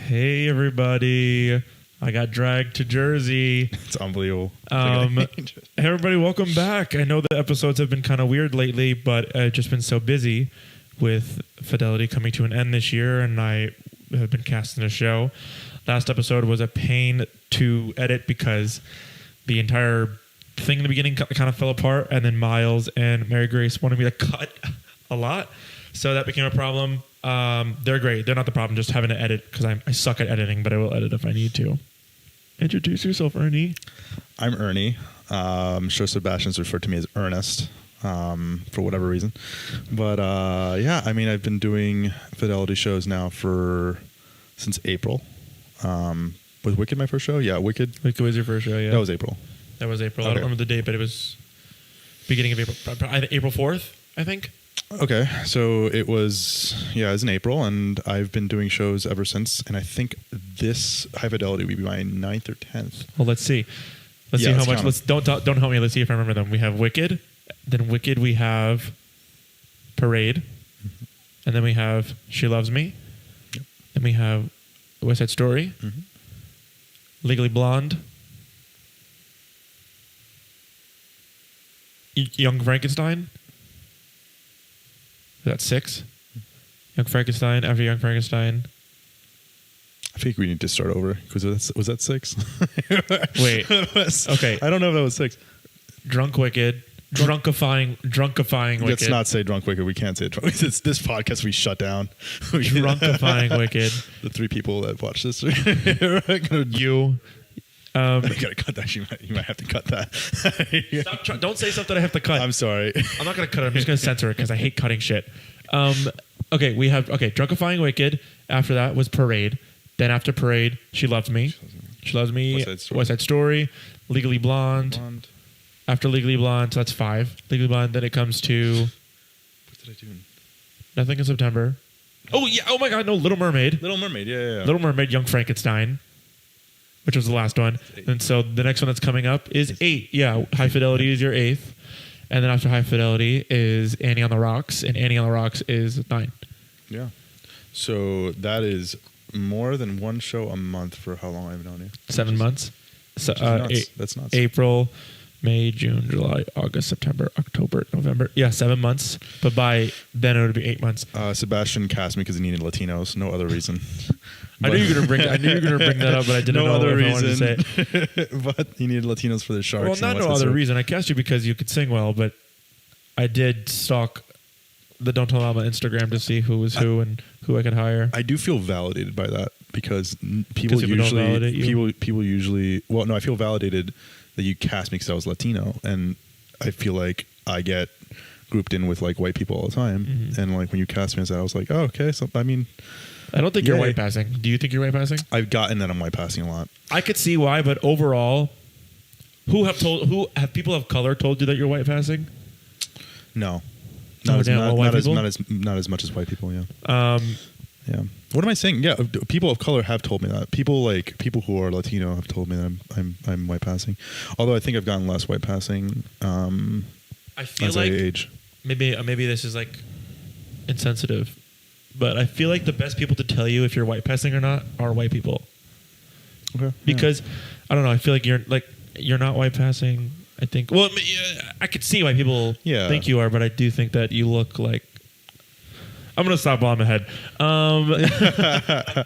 Hey, everybody. I got dragged to Jersey. It's unbelievable. Hey, everybody, welcome back. I know the episodes have been kind of weird lately, but I've just been so busy with Fidelity coming to an end this year, and I have been casting a show. Last episode was a pain to edit because the entire thing in the beginning kind of fell apart, and then Miles and Mary Grace wanted me to cut a lot, so that became a problem. They're great. They're not the problem, just having to edit because I suck at editing, but I will edit if I need to. Introduce yourself, Ernie. I'm Ernie. I'm sure Sebastian's referred to me as Ernest for whatever reason. But yeah, I mean, I've been doing Fidelity shows now since April. Was Wicked my first show? Yeah, Wicked. Wicked was your first show, yeah. That was April. That was April. Okay. I don't remember the date, but it was beginning of April. April 4th, I think. Okay, so it was in April, and I've been doing shows ever since, and I think this High Fidelity will be my 9th or 10th. Well, let's see. Let's see how much. Don't help me. Let's see if I remember them. We have Wicked, then Wicked we have Parade, and then we have She Loves Me, then we have West Side Story, Legally Blonde, Young Frankenstein. That's 6. Young Frankenstein. After Young Frankenstein. I think we need to start over because was that 6? Wait. Okay. I don't know if that was 6. Drunk Wicked. Drunkifying Wicked. Let's not say Drunk Wicked. We can't say Drunk. It's this podcast we shut down. Drunkifying Wicked. The 3 people that watch this. You. You gotta cut that. You might have to cut that. Don't say something I have to cut. I'm sorry. I'm not gonna cut it. I'm just gonna censor it because I hate cutting shit. Okay, we have Drunkifying Wicked. After that was Parade. Then after Parade, She Loves Me. She Loves Me. West Side Story. Legally Blonde. After Legally Blonde, so that's 5. Legally Blonde. Then it comes to. What did I do? Nothing in September. Oh yeah. Oh my God. No. Little Mermaid. Little Mermaid. Yeah. Little Mermaid. Young Frankenstein. Which was the last one. And so the next one that's coming up is 8. Yeah, High Fidelity is your 8th. And then after High Fidelity is Annie on the Rocks. And Annie on the Rocks is 9. Yeah. So that is more than one show a month for how long I've known you? 7 months. So, that's nuts. April, May, June, July, August, September, October, November. Yeah, 7 months. But by then it would be 8 months. Sebastian cast me because he needed Latinos. No other reason. I knew you were gonna bring that up, but I didn't know other if reason. I wanted to say it. But he needed Latinos for the Sharks. Well, not no other reason. I cast you because you could sing well, but I did stalk the Don't Tell Mama Instagram to see who was who and who I could hire. I do feel validated by that because people usually. Well, no, I feel validated that you cast me because I was Latino, and I feel like I get grouped in with like white people all the time, and like when you cast me as that, I was like, oh, okay. So I mean. I don't think you're white passing. Do you think you're white passing? I've gotten that I'm white passing a lot. I could see why, but overall, who have people of color told you that you're white passing? No, not as much as white people. Yeah. Yeah. What am I saying? Yeah, people of color have told me that. People who are Latino have told me that I'm white passing. Although I think I've gotten less white passing. I feel as like I age. Maybe this is like insensitive. But I feel like the best people to tell you if you're white passing or not are white people. Okay. Because I don't know. I feel like you're not white passing. I think. Well, I could see why people think you are, but I do think that you look like. I'm gonna stop while I'm ahead. I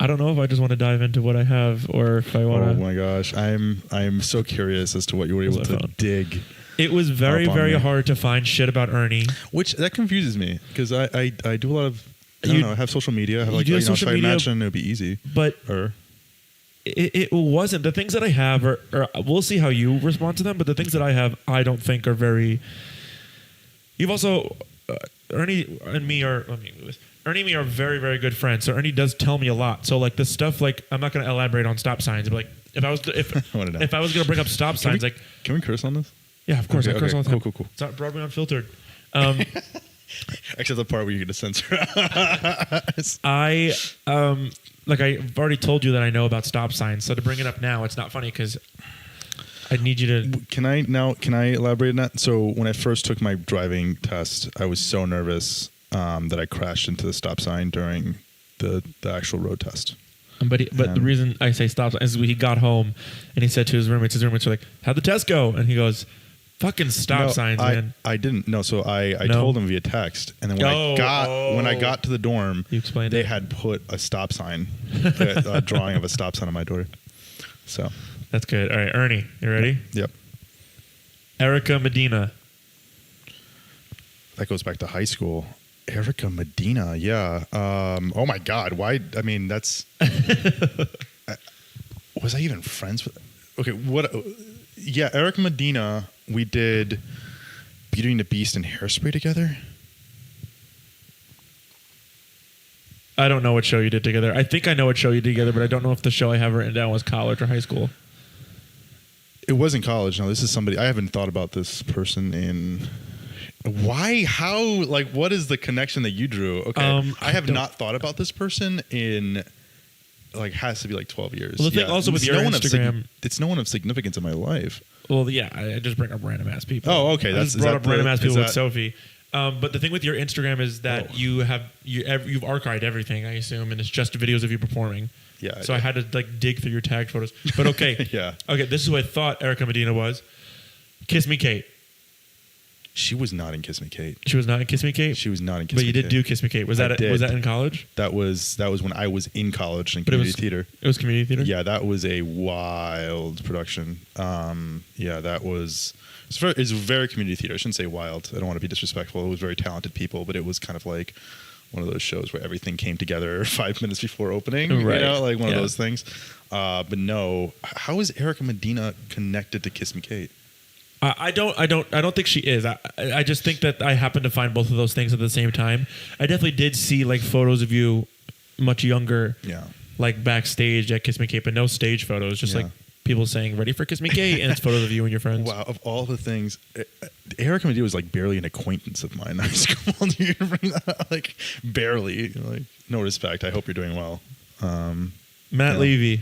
don't know if I just want to dive into what I have or if I want to. Oh my gosh, I'm so curious as to what you were able to dig. It was very, very hard to find shit about Ernie. Which, that confuses me, because I do a lot of, I don't know, I have social media. I have if I imagine it would be easy. But it wasn't. The ththings that I have are, we'll see how you respond to them, but the things that I have, I don't think are very... You've also... Ernie and me are very, very good friends, so Ernie does tell me a lot. So, like, the stuff, like, I'm not going to elaborate on stop signs, but, like, if I was going to bring up stop signs, Can we curse on this? Yeah, of course. I curse all the time. Cool. It's not Broadway Unfiltered. Except the part where you're going to censor. I've already told you that I know about stop signs. So to bring it up now, it's not funny because I need you to. Can I elaborate on that? So when I first took my driving test, I was so nervous that I crashed into the stop sign during the actual road test. But the reason I say stop sign is he got home and he said to his roommates are like, how'd the test go? And he goes, fucking stop signs, man. I didn't know. So I told him via text, and then when I got to the dorm, they had put a stop sign, a drawing of a stop sign on my door. So that's good. All right, Ernie, you ready? Yep. Erica Medina. That goes back to high school. Erica Medina, yeah. Oh my God, why? I mean, that's. Was I even friends with? Okay, what? Yeah, Erica Medina. We did Beauty and the Beast and Hairspray together. I don't know what show you did together. I think I know what show you did together, but I don't know if the show I have written down was college or high school. It wasn't college. No, this is somebody. I haven't thought about this person in. Why? How? Like, what is the connection that you drew? Okay, I have not thought about this person in. Like, has to be like 12 years. Well, the thing also with your Instagram, it's no one of significance in my life. Well, yeah, I just bring up random ass people. Oh, okay. I just brought up random ass people with Sophie. But the thing with your Instagram is that you've archived everything, I assume, and it's just videos of you performing. Yeah. So I had to like dig through your tagged photos. But okay. Yeah. Okay, this is who I thought Erica Medina was. Kiss Me Kate. She was not in Kiss Me Kate. She was not in Kiss Me Kate? She was not in Kiss Me Kate. But you did do Kiss Me Kate. Was that in college? That was when I was in college in community theater. It was community theater? Yeah, that was a wild production. Yeah, that was... It's very community theater. I shouldn't say wild. I don't want to be disrespectful. It was very talented people, but it was kind of like one of those shows where everything came together 5 minutes before opening. Right. You know, like one of those things. But no, how is Erica Medina connected to Kiss Me Kate? I don't think she is. I just think that I happened to find both of those things at the same time. I definitely did see like photos of you much younger. Yeah. Like backstage at Kiss Me Kate, but no stage photos. Just like people saying "Ready for Kiss Me Kate," and it's photos of you and your friends. Wow! Of all the things, Erica Medina was like barely an acquaintance of mine in high school. Do you bring that up? Like barely. Like no respect. I hope you're doing well. Matt Levy.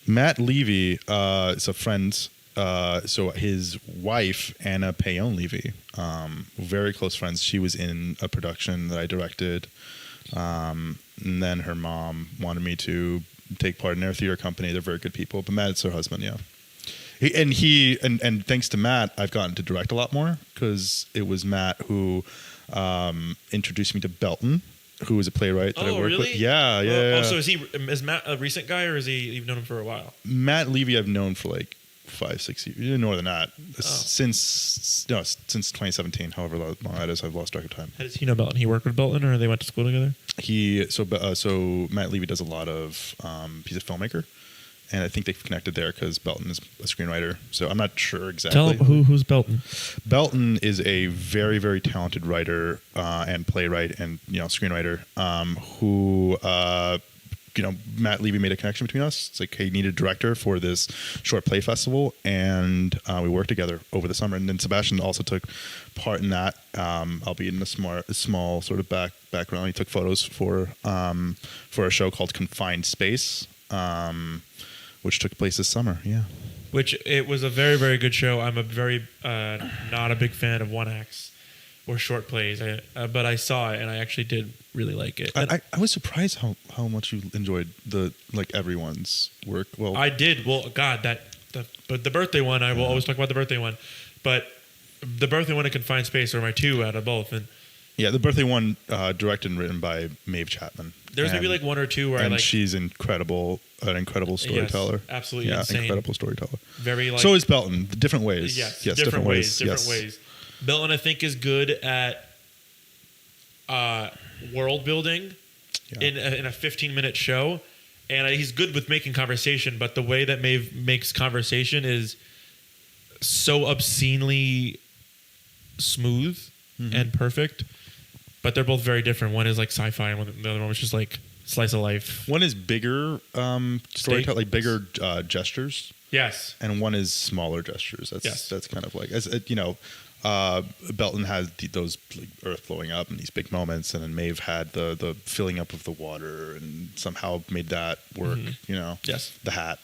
Matt Levy is a friend. So his wife, Anna Payon Levy, very close friends. She was in a production that I directed. And then her mom wanted me to take part in their theater company. They're very good people. But Matt's her husband, yeah. And thanks to Matt, I've gotten to direct a lot more because it was Matt who introduced me to Belton, who was a playwright that I worked with. Yeah. Also, is Matt a recent guy or you've known him for a while? Matt Levy I've known for like 5-6 years, more than that. Since 2017, however long that is, I've lost track of time. How does he know Belton? He worked with Belton, or they went to school together? So Matt Levy does a lot of he's a filmmaker, and I think they've connected there because Belton is a screenwriter. So I'm not sure exactly. Tell him who's Belton. Belton is a very, very talented writer and playwright and screenwriter who. Matt Levy made a connection between us. It's like he needed a director for this short play festival, and we worked together over the summer. And then Sebastian also took part in that, albeit in a small sort of background. He took photos for a show called Confined Space, which took place this summer. Yeah, which it was a very, very good show. I'm a very not a big fan of one acts or short plays, but I saw it and I actually did really like it. I was surprised how much you enjoyed everyone's work. Well, I did. Well, God, but the birthday one, I will always talk about the birthday one, but the birthday one and Confined Space are my two out of both. And yeah, the birthday one directed and written by Maeve Chapman. There's maybe like one or two where she's an incredible storyteller. Yes, absolutely insane. Incredible storyteller. Very so is Belton. Different ways. Yes, different ways. Belton, I think, is good at world building in a 15-minute show, and he's good with making conversation. But the way that Maeve makes conversation is so obscenely smooth and perfect. But they're both very different. One is like sci-fi, and the other one was just like slice of life. One is bigger storytelling, like bigger gestures. Yes, and one is smaller gestures. That's kind of like Belton has those like, earth flowing up and these big moments, and then Maeve had the filling up of the water and somehow made that work. Yes, the hat.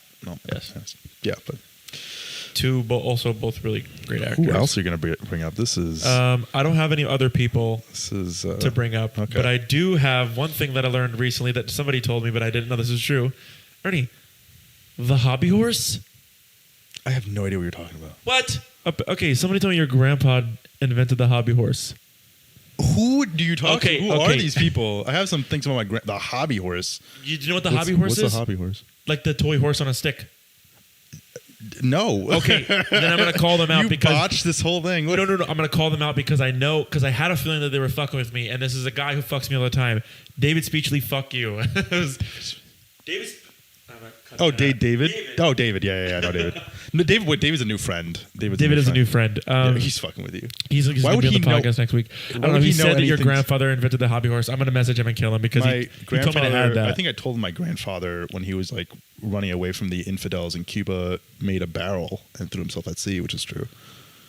Yes. Yeah, but two, but also both really great actors. Who else are you going to bring up? This is... I don't have any other people to bring up. Okay. But I do have one thing that I learned recently that somebody told me, but I didn't know this is true. Ernie, the hobby horse? I have no idea what you're talking about. What? Okay, somebody told me your grandpa invented the hobby horse. Who do you talk to? Who are these people? I have some things about the hobby horse. Do you know what the hobby horse is? What's a hobby horse? Like the toy horse on a stick. No. Okay, then I'm going to call them out because... You botched this whole thing. No. I'm going to call them out because I know... Because I had a feeling that they were fucking with me, and this is a guy who fucks me all the time. David Speechley, fuck you. David... Oh, David? Oh, David. Yeah. No, David. No, David. David's a new friend. David is a new friend. He's fucking with you. He's Why going would to be he on the podcast next week. I don't know. He said that your grandfather invented the hobby horse. I'm going to message him and kill him because he told me to add that. I think I told him my grandfather when he was like running away from the infidels in Cuba made a barrel and threw himself at sea, which is true.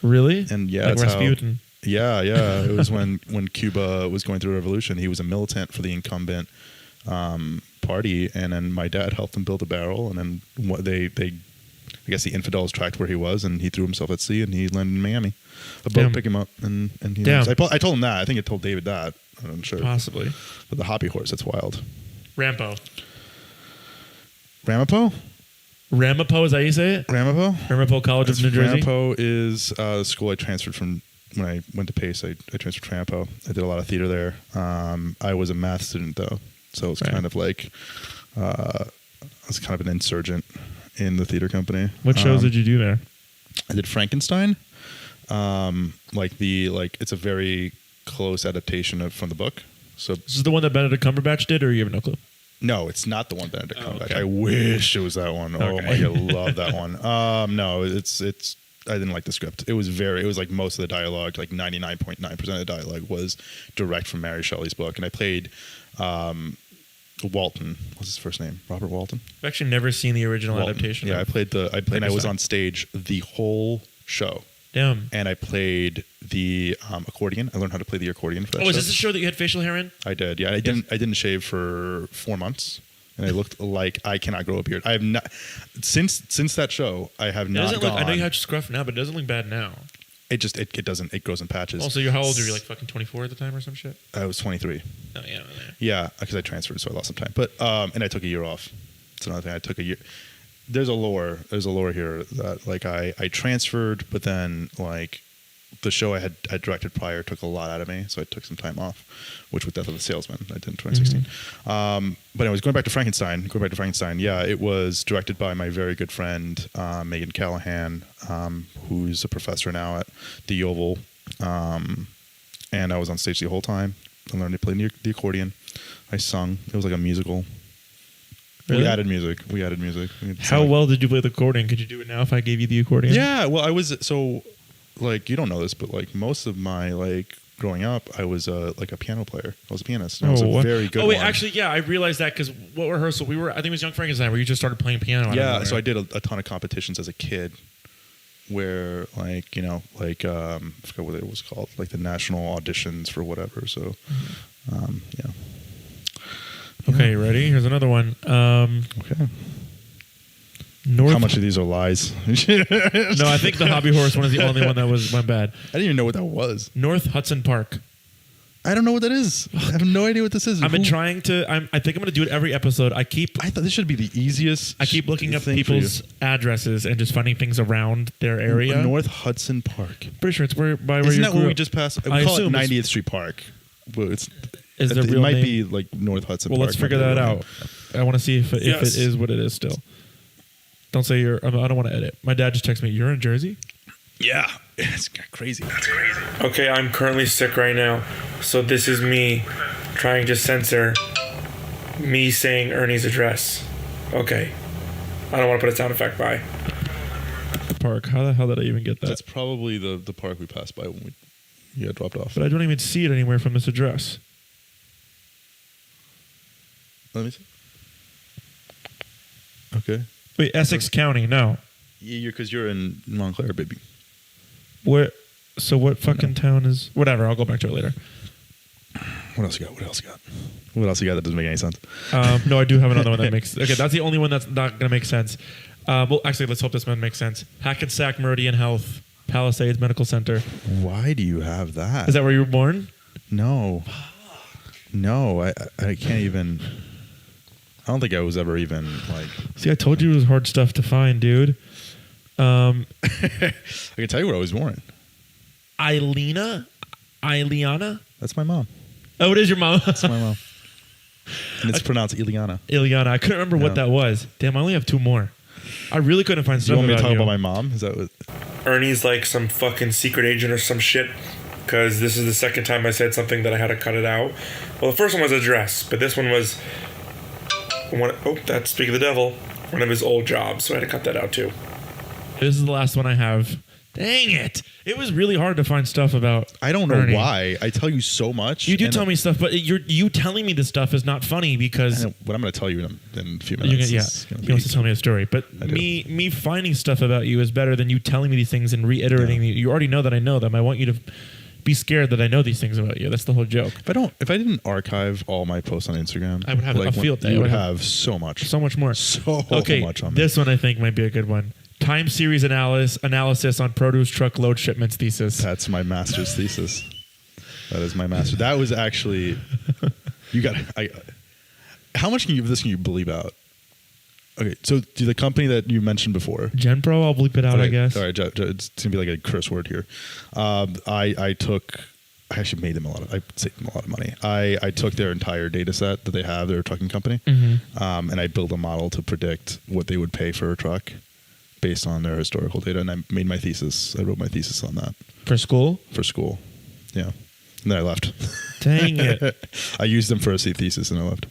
Really? And yeah, like Rasputin. Yeah. It was when Cuba was going through a revolution. He was a militant for the incumbent party, and then my dad helped him build a barrel, and then I guess the infidels tracked where he was, and he threw himself at sea, and he landed in Miami. A boat picked him up, and he I told him that. I think I told David that. I'm sure. Possibly. But the hobby horse, that's wild. Ramapo, is that how you say it? Ramapo College of New Jersey. Ramapo is the school I transferred from when I went to Pace. I transferred to Ramapo. I did a lot of theater there. I was a math student, though. So it's kind of like I was kind of an insurgent in the theater company. What shows did you do there? I did Frankenstein. It's a very close adaptation from the book. So this is the one that Benedict Cumberbatch did, or you have no clue? No, it's not the one Benedict Cumberbatch. Okay. I wish it was that one. Okay. Oh my god, I love that one. No, it's. I didn't like the script. It was like most of the dialogue, like 99.9% of the dialogue was direct from Mary Shelley's book, and I played. Walton. What's his first name? Robert Walton. I've actually never seen the original adaptation. Yeah, I played and I was on stage the whole show. Damn. And I played the accordion. I learned how to play the accordion for that show. Is this the show that you had facial hair in? I did. Yeah, I didn't shave for 4 months, and I looked like I cannot grow a beard. I have not since that show. I have not. I know you have scruff now, but it doesn't look bad now. It doesn't. It grows in patches. Also, how old are you? Like fucking 24 at the time or some shit? I was 23. Oh yeah. Yeah, because I transferred, so I lost some time. But and I took a year off. It's another thing. I took a year. There's a lore here that like I transferred, but then like the show I had directed prior took a lot out of me, so I took some time off, which was Death of the Salesman I did in 2016. But anyways, going back to Frankenstein, yeah, it was directed by my very good friend Megan Callahan, who's a professor now at the Oval, and I was on stage the whole time. I learned to play the accordion. I sung. It was like a musical. Really? We added music. How well did you play the accordion? Could you do it now if I gave you the accordion? Yeah, well, I was so. Like, you don't know this, but like most of my like growing up, I was like a piano player. I was a pianist. I was a very good. Oh wait, actually, yeah, I realized that because what rehearsal we were. I think it was Young Frankenstein where you just started playing piano. Yeah, so I did a ton of competitions as a kid, where like I forgot what it was called, like the national auditions for whatever. So, yeah. Okay, you ready? Here's another one. Okay. How much of these are lies? No, I think the hobby horse one is the only one that went bad. I didn't even know what that was. North Hudson Park. I don't know what that is. I have no idea what this is. I've been trying to. I think I'm going to do it every episode. I thought this should be the easiest. I keep looking up people's addresses and just finding things around their area. North Hudson Park. Pretty sure it's where Isn't that where we just passed? We call it 90th Street Park. But it might be like North Hudson Park. Well, let's figure that out. I want to see if it is what it is still. Don't say I don't want to edit. My dad just texted me, "You're in Jersey?" Yeah. It's crazy. That's crazy. Okay, I'm currently sick right now. So this is me trying to censor me saying Ernie's address. Okay. I don't want to put a sound effect by. The park. How the hell did I even get that? That's probably the park we passed by when we got dropped off. But I don't even see it anywhere from this address. Let me see. Okay. Wait, Essex County, no. Yeah, because you're in Montclair, baby. Where? So what fucking town is... Whatever, I'll go back to it later. What else you got that doesn't make any sense? No, I do have another one that makes... Okay, that's the only one that's not going to make sense. Well, actually, let's hope this one makes sense. Hackensack Meridian Health, Palisades Medical Center. Why do you have that? Is that where you were born? No. No, I can't even. I don't think I was ever even like. See, I told you it was hard stuff to find, dude. I can tell you where I was born. Ileana? That's my mom. Oh, it is your mom. That's my mom. And it's pronounced Ileana. Ileana. I couldn't remember what that was. Damn, I only have 2 more. I really couldn't find stuff. You want me to talk about my mom? Is that what? Ernie's like some fucking secret agent or some shit. Because this is the second time I said something that I had to cut it out. Well, the first one was address, but this one was that's Speak of the Devil, one of his old jobs, so I had to cut that out too. This is the last one I have. Dang it! It was really hard to find stuff about. I don't know Ernie. why. I tell you so much. You do tell me stuff, but you telling me this stuff is not funny because. What I'm going to tell you in a few minutes. He wants to tell me a story, but me finding stuff about you is better than you telling me these things and reiterating. Yeah. You already know that I know them. I want you to be scared that I know these things about you. That's the whole joke. If I didn't archive all my posts on Instagram, I would have a field day. You would have so much more. So much on me. This one I think might be a good one. Time series analysis on produce truck load shipments thesis. That's my master's thesis. That is my master. That was actually how much can you believe out? Okay, so the company that you mentioned before, GenPro, I'll bleep it out, I guess. All right, it's gonna be like a curse word here. I actually made them I saved them a lot of money. I took their entire data set that they have, their trucking company, and I built a model to predict what they would pay for a truck based on their historical data, and I made my thesis. I wrote my thesis on that. For school? For school, yeah. And then I left. Dang it. I used them for a thesis and I left.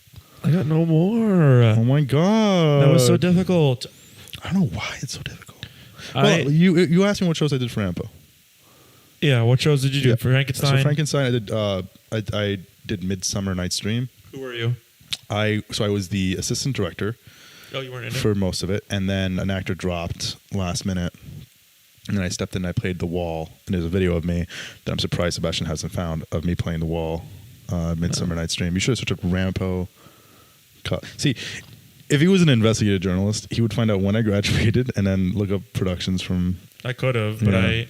I got no more. Oh my God. That was so difficult. I don't know why it's so difficult. Well, you asked me what shows I did for Ampo. Yeah, what shows did you do? For Frankenstein? So Frankenstein, I did Midsummer Night's Dream. Who were you? I was the assistant director. Oh, you weren't in it? For most of it. And then an actor dropped last minute. And then I stepped in and I played the wall. And there's a video of me that I'm surprised Sebastian hasn't found of me playing the wall, Midsummer Night's Dream. You should have searched up Rampo. See, if he was an investigative journalist, he would find out when I graduated and then look up productions from... I could have, but I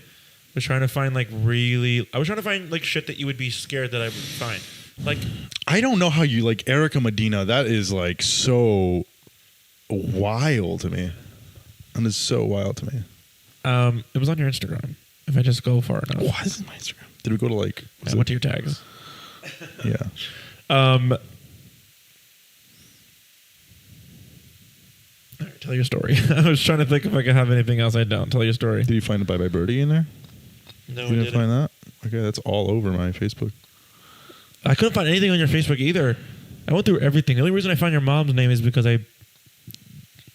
was trying to find I was trying to find shit that you would be scared that I would find. I don't know how you like Erica Medina. That is so wild to me. And it's so wild to me. It was on your Instagram. If I just go far enough. Why is it my Instagram? Did we go to I went to your tags. Yeah. All right, tell your story. I was trying to think if I could have anything else. I don't. Tell your story. Did you find Bye Bye Birdie in there? No, you didn't find that? Okay, that's all over my Facebook. I couldn't find anything on your Facebook either. I went through everything. The only reason I found your mom's name is because I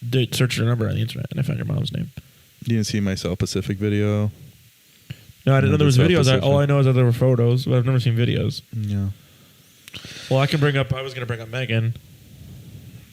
did search your number on the internet and I found your mom's name. You didn't see my South Pacific video? No, I didn't know there was videos. All I know is that there were photos, but I've never seen videos. Yeah. Well, I was going to bring up Megan.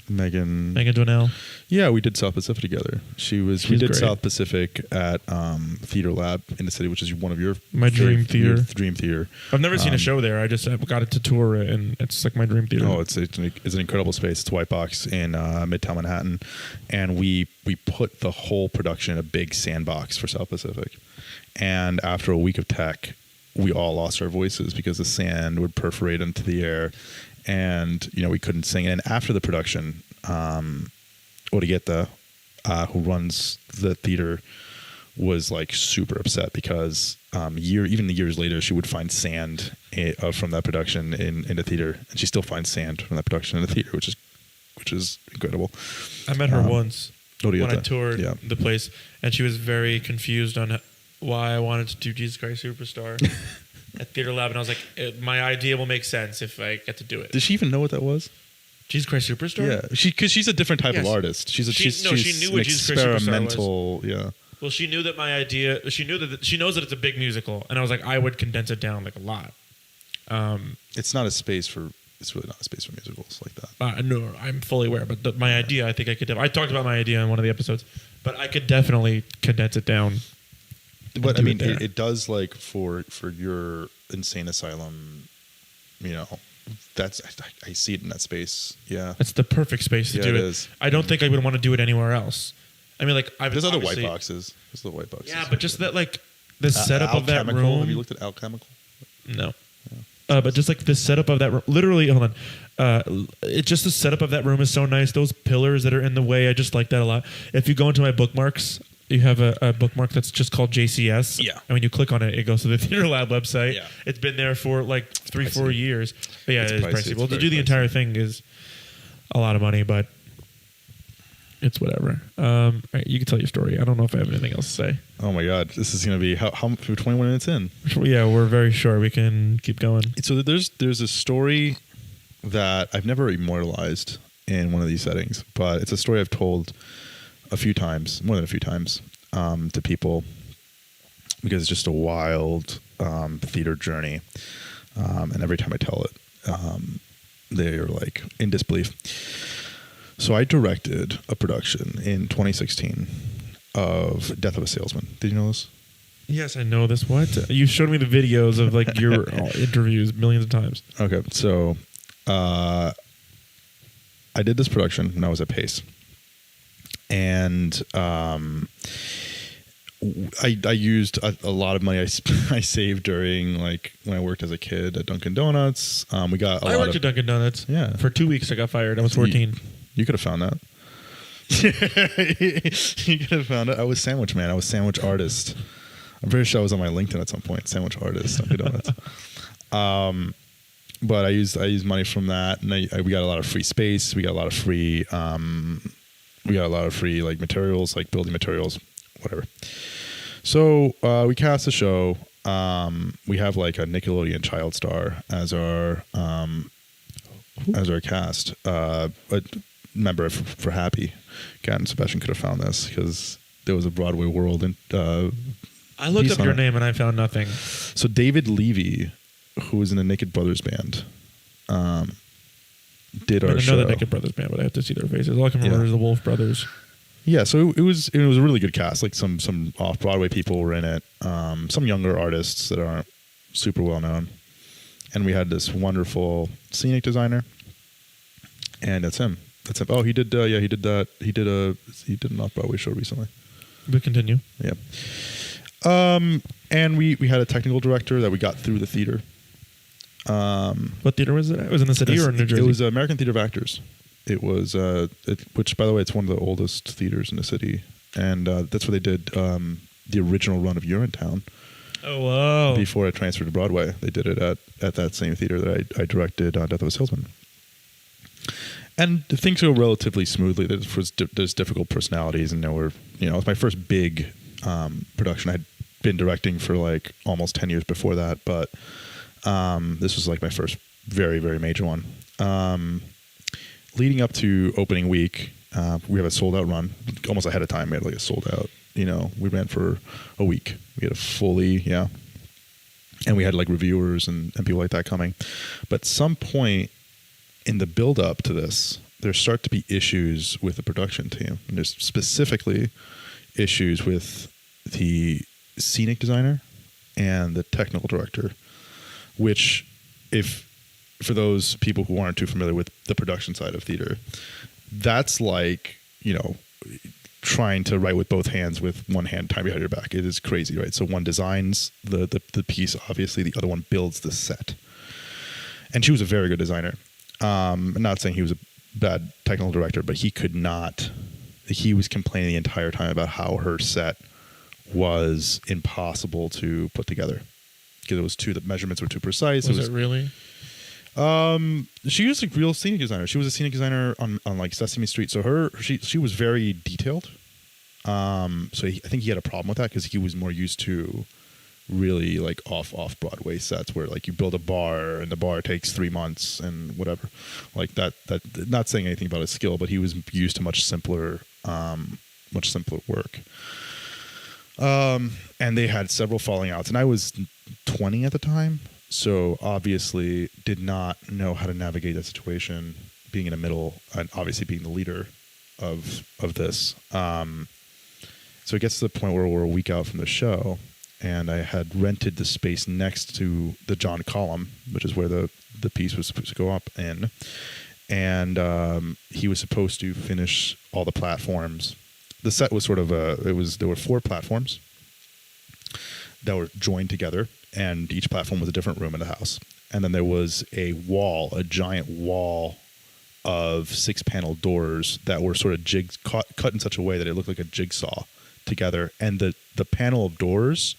Megan Dwinell. Yeah, we did South Pacific together. We did great. South Pacific at Theater Lab in the city, which is one of your dream theater. Dream theater. I've never seen a show there. I just got it to tour it, and it's like my dream theater. Oh, it's an incredible space. It's White Box in Midtown Manhattan, and we put the whole production in a big sandbox for South Pacific. And after a week of tech, we all lost our voices because the sand would perforate into the air. And, we couldn't sing. And after the production, Orietta, who runs the theater, was super upset because even years later, she would find sand from that production in the theater. And she still finds sand from that production in the theater, which is incredible. I met her once Orietta. when I toured the place. And she was very confused on why I wanted to do Jesus Christ Superstar. At Theater Lab, and I was like, my idea will make sense if I get to do it. Does she even know what that was? Jesus Christ Superstar? Yeah, because she's a different type of artist. She knew what Jesus Christ Superstar was. Yeah. Well, she knew that my idea. She knows that it's a big musical, and I was like, I would condense it down a lot. It's not a space for. It's really not a space for musicals like that. No, I'm fully aware. But my idea, I think I could. I talked about my idea in one of the episodes, but I could definitely condense it down. But I mean, it does for your insane asylum, that's I see it in that space. Yeah, it's the perfect space to do it. Is. I don't think I would want to do it anywhere else. I mean, like there's other white boxes. There's the white boxes. Yeah, but just that, like the setup of that Alchemical. room. Have you looked at Alchemical? No. But just like the setup of that room, literally, hold on. It's just the setup of that room is so nice. Those pillars that are in the way, I just like that a lot. If you go into my bookmarks, you have a bookmark that's just called JCS. Yeah. And when you click on it, it goes to the Theater Lab website. Yeah. It's been there for like 3-4 years. But yeah, it's pricey. Well, to do the entire thing is a lot of money, but it's whatever. All right, you can tell your story. I don't know if I have anything else to say. Oh my God, this is going to be how 21 minutes in. Yeah, we're very sure we can keep going. So there's a story that I've never immortalized in one of these settings, but it's a story I've told a few times, more than a few times, to people because it's just a wild theater journey, and every time I tell it, they're like in disbelief. So I directed a production in 2016 of Death of a Salesman. Did you know this? Yes, I know this. What? You showed me the videos of like your interviews millions of times. Okay, so I did this production when I was at Pace. And I used a lot of money I saved during like when I worked as a kid at Dunkin' Donuts. We got I worked at Dunkin' Donuts. Yeah. For 2 weeks I got fired. I was 14. You could have found that. You could have found it. I was Sandwich Man. I was Sandwich Artist. I'm pretty sure I was on my LinkedIn at some point. Sandwich Artist, Dunkin' Donuts. But I used money from that, and we got a lot of free space. We got a lot of free like materials, like building materials, whatever. So we cast the show. We have like a Nickelodeon child star as our cast. Remember for Happy, Kat and Sebastian could have found this because there was a Broadway World and I looked up your name and I found nothing. So David Levy, who was in the Naked Brothers band, did our show. I know the Naked Brothers band, but I have to see their faces. All I can remember is the Wolf Brothers. Yeah, so it was a really good cast. Like some off Broadway people were in it, some younger artists that aren't super well known, and we had this wonderful scenic designer, and that's him. Oh, he did. He did that. He did an off Broadway show recently. We continue. Yeah. And we had a technical director that we got through the theater. What theater was it? It was in the city or in New Jersey? It was American Theater of Actors. It was, which by the way, it's one of the oldest theaters in the city, and that's where they did the original run of Urinetown. Oh wow! Before it transferred to Broadway, they did it at that same theater that I directed Death of a Salesman. And things go relatively smoothly. There's difficult personalities, and it was my first big production. I'd been directing for like almost 10 years before that, but this was like my first very, very major one. Leading up to opening week, we have a sold out run almost ahead of time. We had like a sold out, we ran for a week. We had a fully, and we had like reviewers and people like that coming. But some point in the build up to this, there start to be issues with the production team. And there's specifically issues with the scenic designer and the technical director, which for those people who aren't too familiar with the production side of theater, that's like, trying to write with both hands with one hand tied behind your back. It is crazy, right? So one designs the piece, obviously, the other one builds the set. And she was a very good designer. I'm not saying he was a bad technical director, but he was complaining the entire time about how her set was impossible to put together. Because the measurements were too precise. Was it really? She was a real scenic designer. She was a scenic designer on like Sesame Street. So she was very detailed. So I think he had a problem with that because he was more used to really like off Broadway sets where like you build a bar and the bar takes 3 months and whatever. Like that not saying anything about his skill, but he was used to much simpler work. And they had several falling outs, and I was 20 at the time. So obviously did not know how to navigate that situation, being in the middle and obviously being the leader of this. So it gets to the point where we're a week out from the show, and I had rented the space next to the John Column, which is where the piece was supposed to go up in. And he was supposed to finish all the platforms the set was sort of there were 4 platforms that were joined together, and each platform was a different room in the house. And then there was a giant wall of 6-panel doors that were sort of cut in such a way that it looked like a jigsaw together. And the panel of doors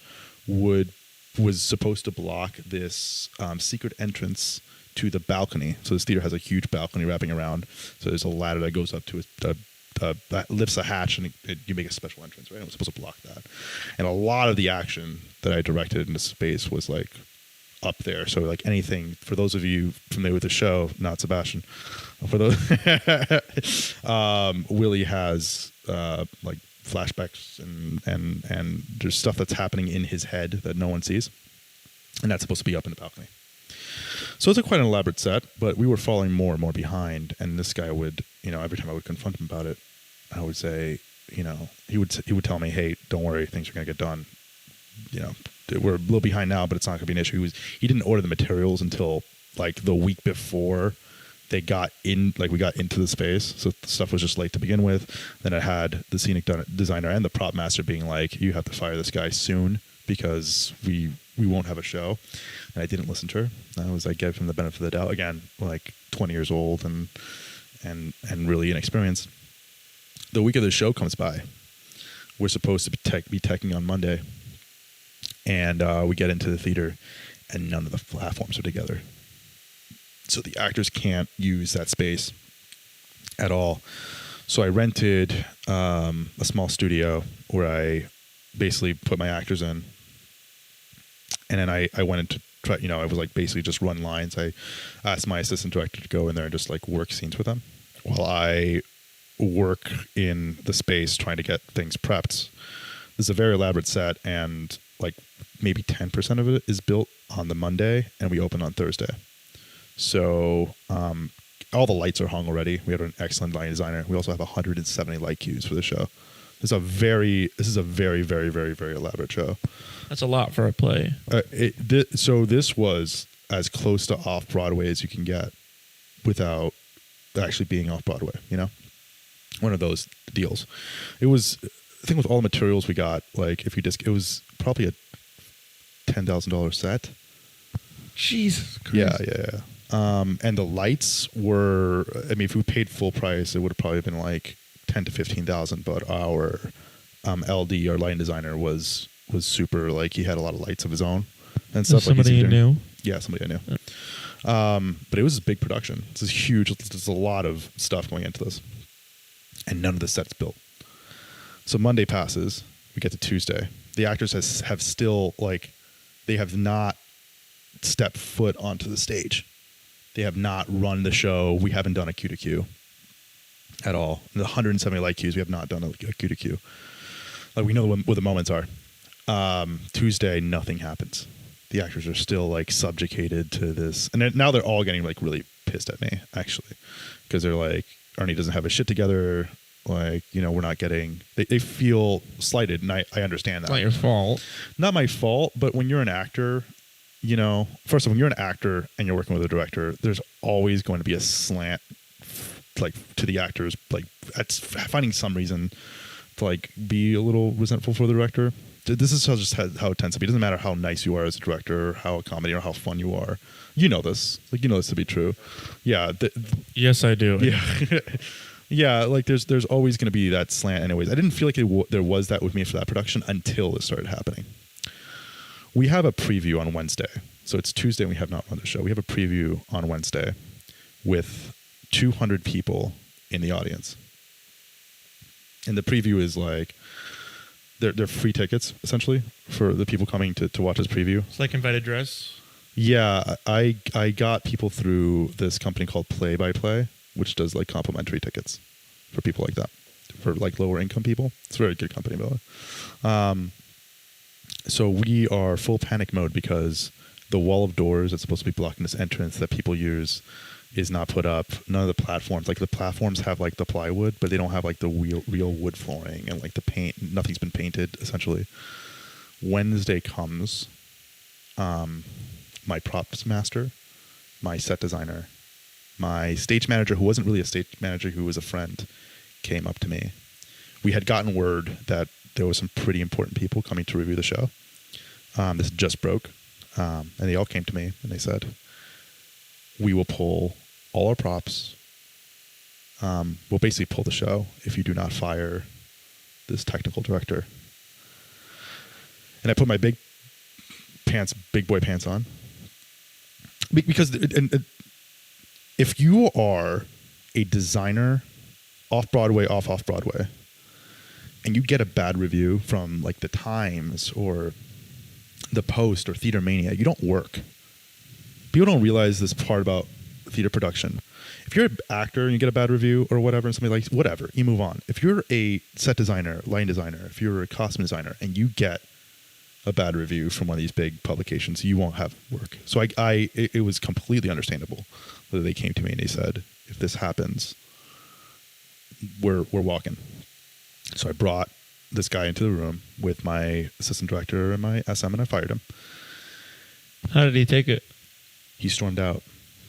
was supposed to block this secret entrance to the balcony. So this theater has a huge balcony wrapping around. So there's a ladder that goes up to that lifts a hatch, and you make a special entrance, right? And it was supposed to block that. And a lot of the action that I directed in the space was like up there. So like anything, for those of you familiar with the show, not Sebastian, for those, Willie has like flashbacks and there's stuff that's happening in his head that no one sees, and that's supposed to be up in the balcony. So it's quite an elaborate set, but we were falling more and more behind. And this guy would, every time I would confront him about it, I would say, he would tell me, "Hey, don't worry, things are going to get done. We're a little behind now, but it's not going to be an issue." He didn't order the materials until like the week before we got into the space. So the stuff was just late to begin with. Then it had the scenic designer and the prop master being like, "You have to fire this guy soon because we won't have a show." And I didn't listen to her. I gave him the benefit of the doubt. Again, like 20 years old and really inexperienced. The week of the show comes by. We're supposed to be teching on Monday. And we get into the theater, and none of the platforms are together. So the actors can't use that space at all. So I rented a small studio where I basically put my actors in. And then I went into try, I was like basically just run lines. I asked my assistant director to go in there and just like work scenes with them while I work in the space trying to get things prepped. This is a very elaborate set, and like maybe 10% of it is built on the Monday, and we open on Thursday. So all the lights are hung already. We have an excellent lighting designer. We also have 170 light cues for the show. This is a very, very, very, very elaborate show. That's a lot for a play. So this was as close to off-Broadway as you can get without actually being off-Broadway, One of those deals. It was, I think with all the materials we got, like it was probably a $10,000 set. Jesus Christ. Yeah. And the lights were, if we paid full price, it would have probably been like 10 to 15,000, but our LD, our lighting designer, was super, like he had a lot of lights of his own and stuff. Somebody you knew? Yeah, somebody I knew. Yeah. But it was a big production. This is huge. There's a lot of stuff going into this, and none of the sets built. So Monday passes. We get to Tuesday. The actors have still, like, they have not stepped foot onto the stage. They have not run the show. We haven't done a cue to cue at all. The 170 light cues, we have not done a cue to cue. Like, we know what the moments are. Tuesday, nothing happens. The actors are still like subjugated to this, and now they're all getting like really pissed at me, actually, because they're like, Ernie doesn't have his shit together. Like, we're not getting. They feel slighted, and I understand that. It's not your fault. Not my fault, but when you're an actor, first of all, when you're an actor and you're working with a director, there's always going to be a slant, like, to the actors, like finding some reason to like be a little resentful for the director. This is just how it tends to be. It doesn't matter how nice you are as a director, how accommodating, or how fun you are. You know this. Like, this to be true. Yeah. Yes, I do. Yeah. Yeah. Like, there's always going to be that slant. Anyways, I didn't feel like there was that with me for that production until it started happening. We have a preview on Wednesday. So it's Tuesday and we have not run the show. We have a preview on Wednesday with 200 people in the audience. And the preview is like, they're free tickets, essentially, for the people coming to watch this preview. It's like invited dress? Yeah. I got people through this company called Play by Play, which does like complimentary tickets for people like that, for like lower income people. It's a very good company, by the way. So we are full panic mode because the wall of doors that's supposed to be blocking this entrance that people use is not put up. None of the platforms, like the platforms have like the plywood, but they don't have like the real wood flooring, and like the paint, nothing's been painted essentially. Wednesday comes, my props master, my set designer, my stage manager, who wasn't really a stage manager, who was a friend, came up to me. we had gotten word that there was some pretty important people coming to review the show. This just broke. And they all came to me and they said, we will pull all our props. We'll basically pull the show if you do not fire this technical director. And I put my big boy pants on. Because if you are a designer off-Broadway, off-Broadway, and you get a bad review from like the Times or the Post or Theater Mania, you don't work. People don't realize this part about theater production. If you're an actor and you get a bad review or whatever, and somebody likes whatever, you move on. If you're a set designer, lighting designer, if you're a costume designer, and you get a bad review from one of these big publications, you won't have work. So it was completely understandable that they came to me and they said, if this happens, we're walking. So I brought this guy into the room with my assistant director and my SM, and I fired him. How did he take it? He stormed out.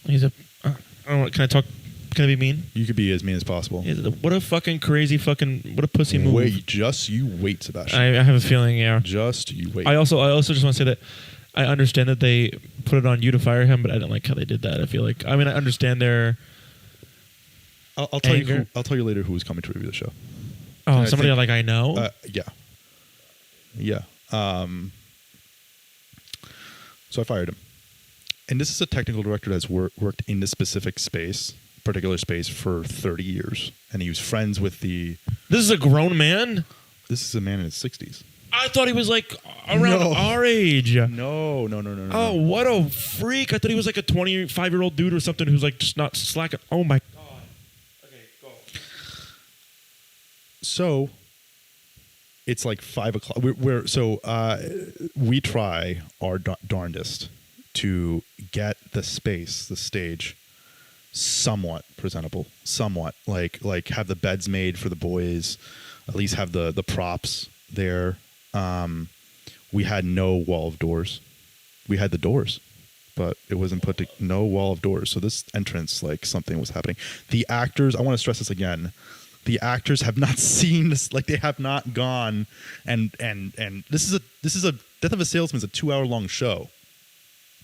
He's a... I don't know. Can I talk? Can I be mean? You could be as mean as possible. What a fucking crazy fucking... What a pussy move. You wait, Sebastian. I have a feeling, yeah. Just you wait. I also just want to say that I understand that they put it on you to fire him, but I didn't like how they did that. I feel like... I mean, I understand their... I'll tell you. I'll tell you later who was coming to review the show. Oh, somebody like I know? Yeah. So I fired him. And this is a technical director that's worked in this specific particular space for 30 years. And he was friends with the... This is a grown man? This is a man in his 60s. I thought he was like around our age. No. Oh, what a freak. I thought he was like a 25-year-old dude or something who's like just not slacking. Oh, my God. Okay, go. So it's like 5 o'clock. We try our darndest to get the stage, somewhat presentable, like have the beds made for the boys, at least have the props there. We had no wall of doors. We had the doors, but it wasn't no wall of doors. So this entrance, like something was happening. The actors, I want to stress this again. The actors have not seen this, like they have not gone and this is a Death of a Salesman is a 2-hour-long show.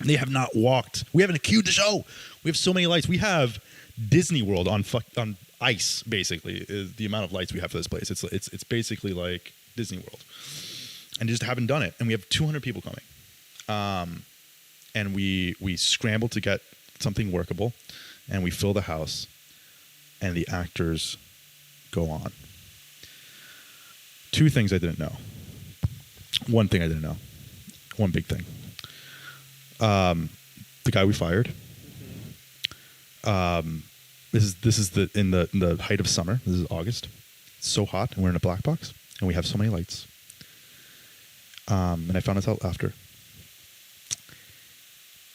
They have not walked. We haven't queued the show. We have so many lights. We have Disney World on ice, basically, is the amount of lights we have for this place. It's basically like Disney World. And just haven't done it. And we have 200 people coming. And we scramble to get something workable. And we fill the house. And the actors go on. 2 things I didn't know. 1 thing I didn't know. 1 big thing. The guy we fired. This is in the height of summer. This is August. It's so hot, and we're in a black box, and we have so many lights. And I found this out after.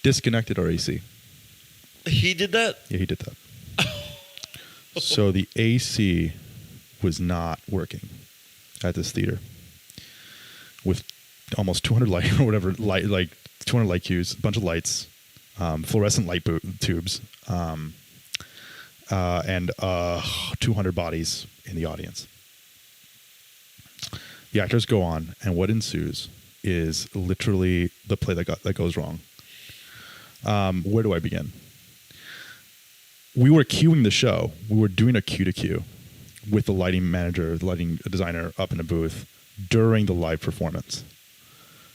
Disconnected our AC. He did that? Yeah, he did that. So the AC was not working at this theater with almost 200 light or whatever 200 light cues, a bunch of lights, fluorescent light tubes, and 200 bodies in the audience. The actors go on, and what ensues is literally the play that goes wrong. Where do I begin? We were queuing the show. We were doing a cue to cue with the lighting manager, the lighting designer up in a booth during the live performance.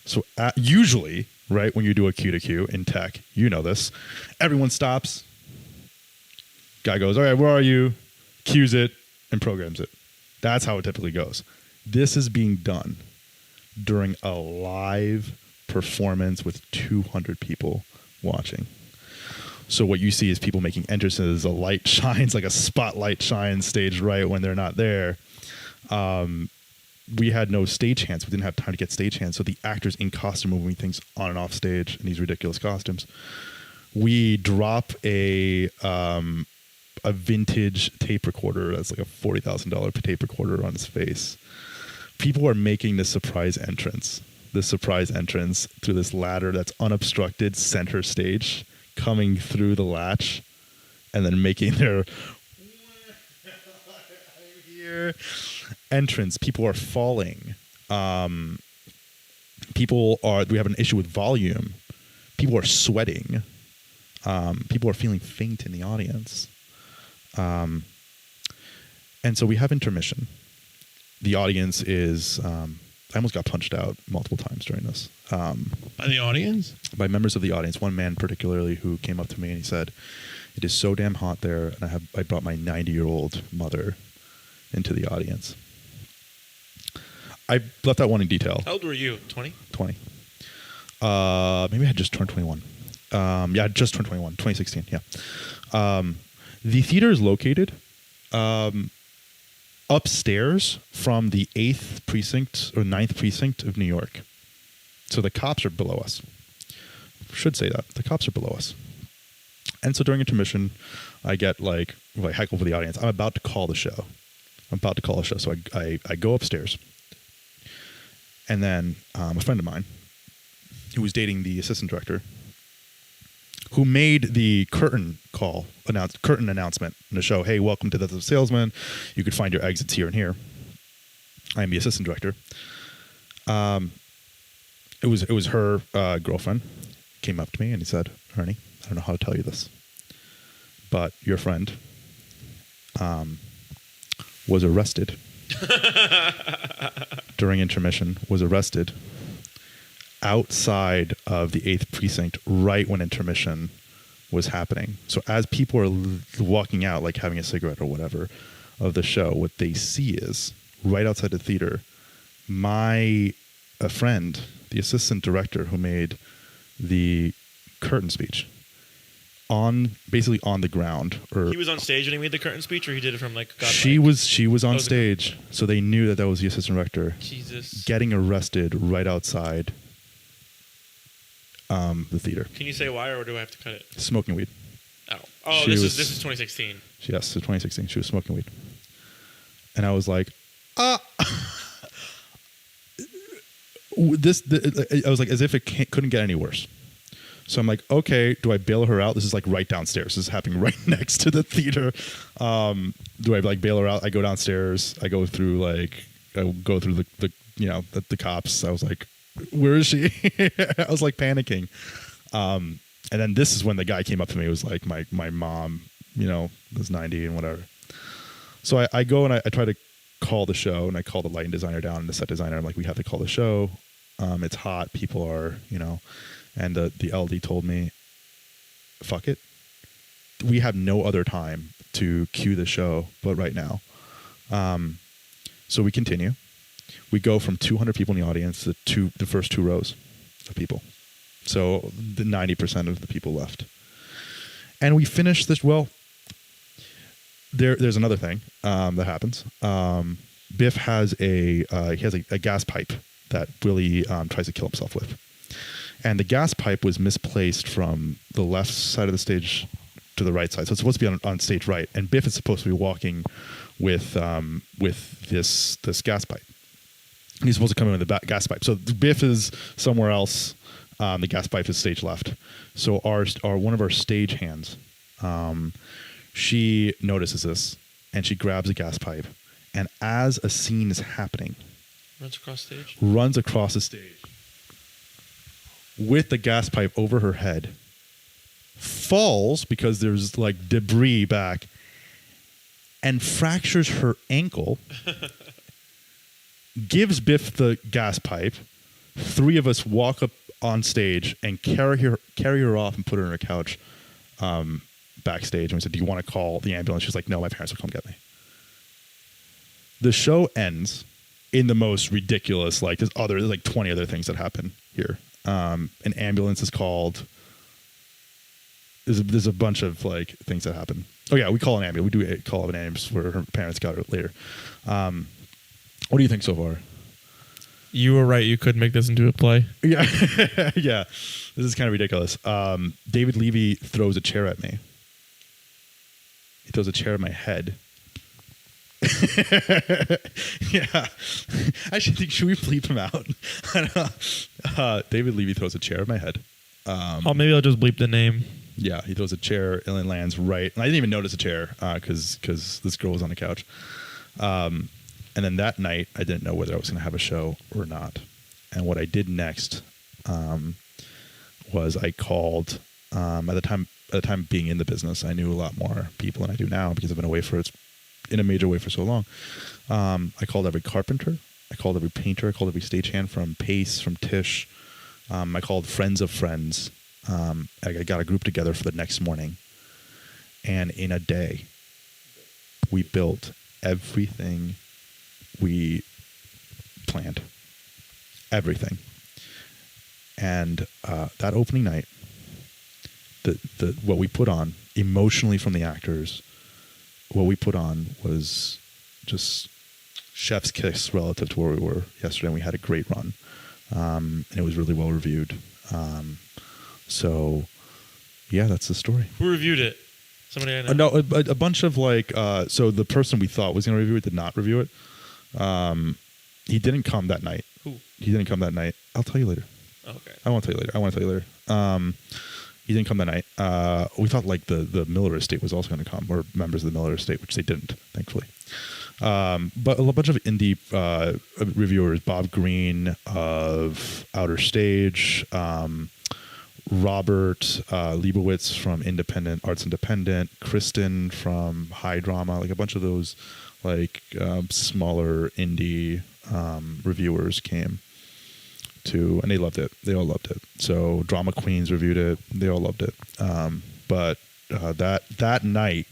So usually, right, when you do a cue to cue in tech, you know this, everyone stops. Guy goes, all right, where are you? Cues it and programs it. That's how it typically goes. This is being done during a live performance with 200 people watching. So what you see is people making entrances, a light shines, like a spotlight shines stage right when they're not there. We had no stage-hands. We didn't have time to get stage-hands. So the actors in costume moving things on and off stage in these ridiculous costumes. We drop a vintage tape recorder that's like a $40,000 tape recorder on his face. People are making this surprise entrance through this ladder that's unobstructed center stage, coming through the latch, and then making their... I'm here. entrance. People are falling. We have an issue with volume. People are sweating. People are feeling faint in the audience. And so we have intermission. The audience is, I almost got punched out multiple times during this. By the audience? By members of the audience. One man particularly who came up to me and he said, "It is so damn hot there, and I brought my 90-year-old mother into the audience." I left that one in detail. How old were you? 20? 20. Maybe I had just turned 21. Yeah, I just turned 21. 2016, yeah. The theater is located upstairs from the 8th precinct or 9th precinct of New York. So the cops are below us. Should say that. The cops are below us. And so during intermission, I get like heckle for the audience. I'm about to call the show. So I go upstairs. And then a friend of mine who was dating the assistant director, who made the curtain announcement in the show. "Hey, welcome to the Salesman. You could find your exits here and here." I am the assistant director. It was her girlfriend came up to me and he said, "Ernie, I don't know how to tell you this, but your friend was arrested during intermission. Was arrested outside of the 8th precinct right when intermission was happening. So as people are walking out, like having a cigarette or whatever of the show, what they see is right outside the theater, a friend, the assistant director who made the curtain speech, basically on the ground." Or he was on stage when he made the curtain speech, or he did it from like God she was on stage, so they knew that was the assistant director. Jesus. Getting arrested right outside the theater. Can you say why, or do I have to cut it? Smoking weed. Oh, this is 2016. Yes, so 2016. She was smoking weed, and I was like, I was like, as if it couldn't get any worse. So I'm like, okay, do I bail her out? This is like right downstairs. This is happening right next to the theater. Do I like bail her out? I go downstairs. I go through the cops. I was like, where is she? I was like panicking. And then this is when the guy came up to me. It was like my mom, was 90 and whatever. So I go and I try to call the show, and I call the lighting designer down and the set designer. I'm like, we have to call the show. It's hot. People are, and the LD told me, fuck it. We have no other time to cue the show but right now. So we continue. We go from 200 people in the audience to the first 2 rows of people. So the 90% of the people left. And we finish this. Well, there's another thing that happens. Biff has a gas pipe that Willie tries to kill himself with. And the gas pipe was misplaced from the left side of the stage to the right side. So it's supposed to be on stage right. And Biff is supposed to be walking with this gas pipe. He's supposed to come in with the gas pipe. So Biff is somewhere else. The gas pipe is stage left. So one of our stage hands, she notices this and she grabs a gas pipe. And as a scene is happening, runs across the stage with the gas pipe over her head, falls because there's like debris back, and fractures her ankle. Gives Biff the gas pipe. 3 of us walk up on stage and carry her off and put her on a couch backstage. And we said, "Do you want to call the ambulance?" She's like, "No, my parents will come get me." The show ends in the most ridiculous, there's like 20 other things that happen here. An ambulance is called. There's a bunch of things that happen. Oh yeah, we call an ambulance. We do call an ambulance where her parents got her later. What do you think so far? You were right. You could make this into a play. Yeah. Yeah. This is kind of ridiculous. David Levy throws a chair at me. He throws a chair at my head. Yeah. I should we bleep him out? David Levy throws a chair at my head. Maybe I'll just bleep the name. Yeah, he throws a chair and it lands right. And I didn't even notice a chair because this girl was on the couch. And then that night, I didn't know whether I was going to have a show or not. And what I did next was I called. At the time being in the business, I knew a lot more people than I do now because I've been away in a major way for so long. I called every carpenter. I called every painter. I called every stagehand from Pace, from Tish. I called friends of friends. I got a group together for the next morning. And in a day, we built everything we planned. Everything. And that opening night, what we put on emotionally from the actors, what we put on was just chef's kiss relative to where we were yesterday. And we had a great run. And it was really well reviewed. So yeah, that's the story. Who reviewed it? Somebody I know? No, a bunch of so the person we thought was going to review it did not review it. He didn't come that night. Who? He didn't come that night. I'll tell you later. Okay. I want to tell you later. He didn't come that night. We thought the Miller estate was also going to come, or members of the Miller estate, which they didn't, thankfully. But a bunch of indie reviewers, Bob Green of Outer Stage, Robert Leibowitz from Arts Independent, Kristen from High Drama, a bunch of those smaller indie reviewers came to, and they loved it. They all loved it. So Drama Queens reviewed it. They all loved it. But that night,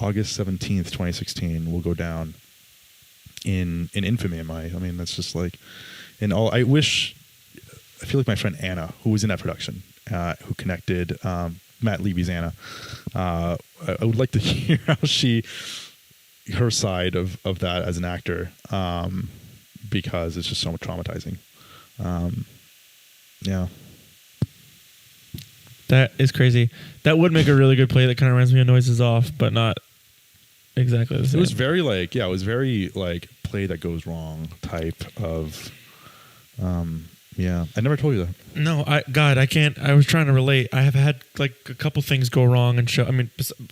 August 17th, 2016, will go down in infamy. That's just I feel like my friend Anna, who was in that production, who connected Matt Levy's Anna. I would like to hear her side of that as an actor, because it's just so traumatizing. Yeah. That is crazy. That would make a really good play that kind of reminds me of Noises Off, but not exactly the same. It was very it was very play that goes wrong type of. Yeah, I never told you that. No, I can't. I was trying to relate. I have had a couple things go wrong and show.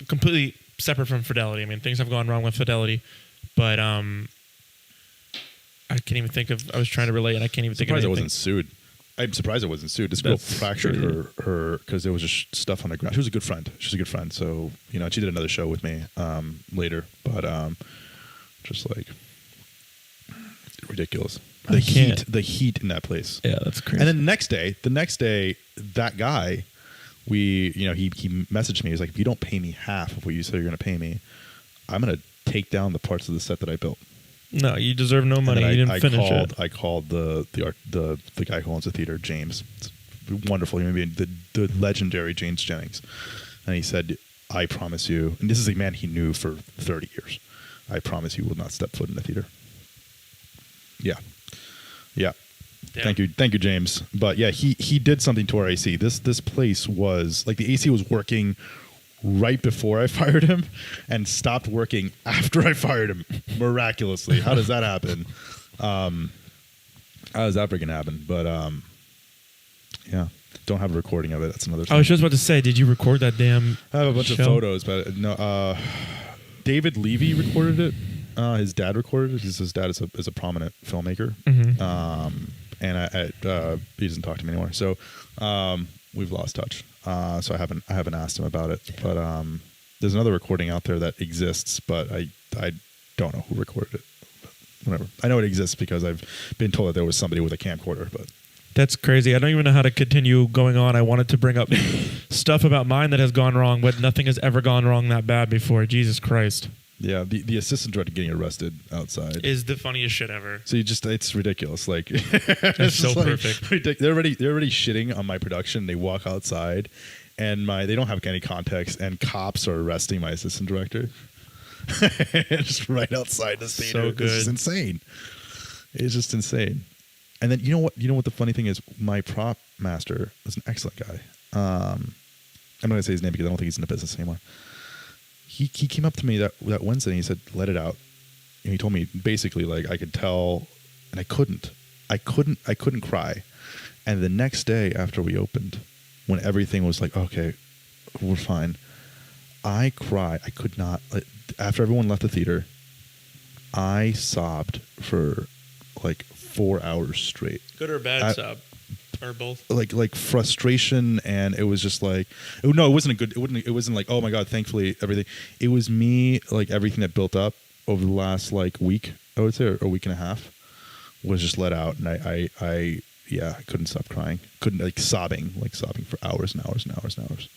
Completely separate from Fidelity. Things have gone wrong with Fidelity, but I can't even think of. I was trying to relate, and I can't even think of anything. I wasn't sued. I'm surprised I wasn't sued. This girl fractured her because there was just stuff on the ground. She was a good friend. She's a good friend. So she did another show with me later, but just ridiculous. The heat in that place. Yeah, that's crazy. And then the next day, that guy, he messaged me. He was like, if you don't pay me half of what you said you're going to pay me, I'm going to take down the parts of the set that I built. No, you deserve no money. You didn't finish it. I called the guy who owns the theater, James. It's wonderful human being, the legendary James Jennings. And he said, I promise you, and this is a man he knew for 30 years, I promise you will not step foot in the theater. Yeah. Yeah. Damn. Thank you, James. But yeah, he did something to our AC. This place was the AC was working right before I fired him and stopped working after I fired him miraculously. How does that happen? How does that freaking happen? But yeah, don't have a recording of it. That's another thing. I was just about to say, did you record that damn I have a bunch of photos, but no. David Levy recorded it. His dad recorded it because his dad is a prominent filmmaker. Mm-hmm. And he doesn't talk to me anymore. So we've lost touch. So I haven't asked him about it. But there's another recording out there that exists, but I don't know who recorded it. But whatever. I know it exists because I've been told that there was somebody with a camcorder. But that's crazy. I don't even know how to continue going on. I wanted to bring up stuff about mine that has gone wrong, but nothing has ever gone wrong that bad before. Jesus Christ. Yeah, the assistant director getting arrested outside is the funniest shit ever. So it's ridiculous. It's so perfect. They're already shitting on my production. They walk outside, and they don't have any context, and cops are arresting my assistant director. Just right outside the theater. So good. It's just insane. It's just insane. And then you know what the funny thing is? My prop master was an excellent guy. I'm not gonna say his name because I don't think he's in the business anymore. He came up to me that Wednesday and he said, let it out. And he told me basically I could tell, and I couldn't cry. And the next day after we opened, when everything was okay, we're fine, I cried. I could not, after everyone left the theater, I sobbed for like 4 hours straight. Good or bad sob? Or both? Like frustration, and it was just like, no, it wasn't a good. It wasn't like, oh my god, thankfully everything. It was me, like everything that built up over the last like week, I would say, or a week and a half, was just let out, and I couldn't stop crying, couldn't sobbing for hours and hours and hours and hours.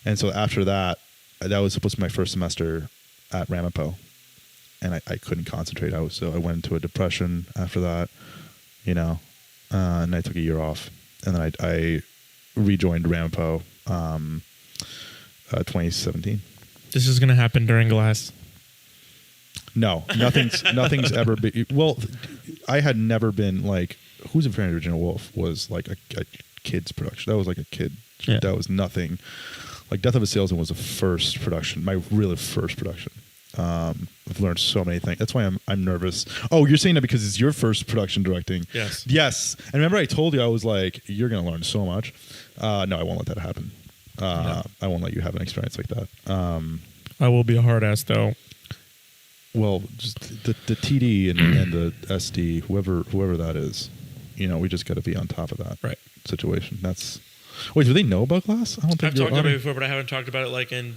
And so after that was supposed to be my first semester at Ramapo, and I couldn't concentrate. I went into a depression after that, and I took a year off, and then I rejoined Ramapo 2017. This is going to happen during Glass. No, nothing's ever been. Well, I had never been like, Who's Afraid of Virginia Woolf was like a kid's production. That was like a kid. Yeah. That was nothing. Like Death of a Salesman was the first production, my really first production. I've learned so many things. That's why I'm nervous. Oh, you're saying that because it's your first production directing? Yes. Yes. And remember, I told you I was like, you're going to learn so much. No, I won't let that happen. No. I won't let you have an experience like that. I will be a hard ass though. Well, just the TD and the SD, whoever that is, we just got to be on top of that situation. That's. Wait, do they know about Glass? I don't think I've talked about it before, but I haven't talked about it in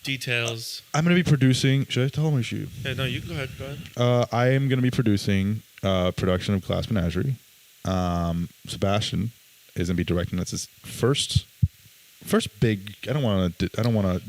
details. I'm going to be producing. Should I tell them or should you? Yeah, no, you go ahead. Go ahead. I am going to be producing production of Glass Menagerie. Sebastian is going to be directing. That's his first big. I don't want to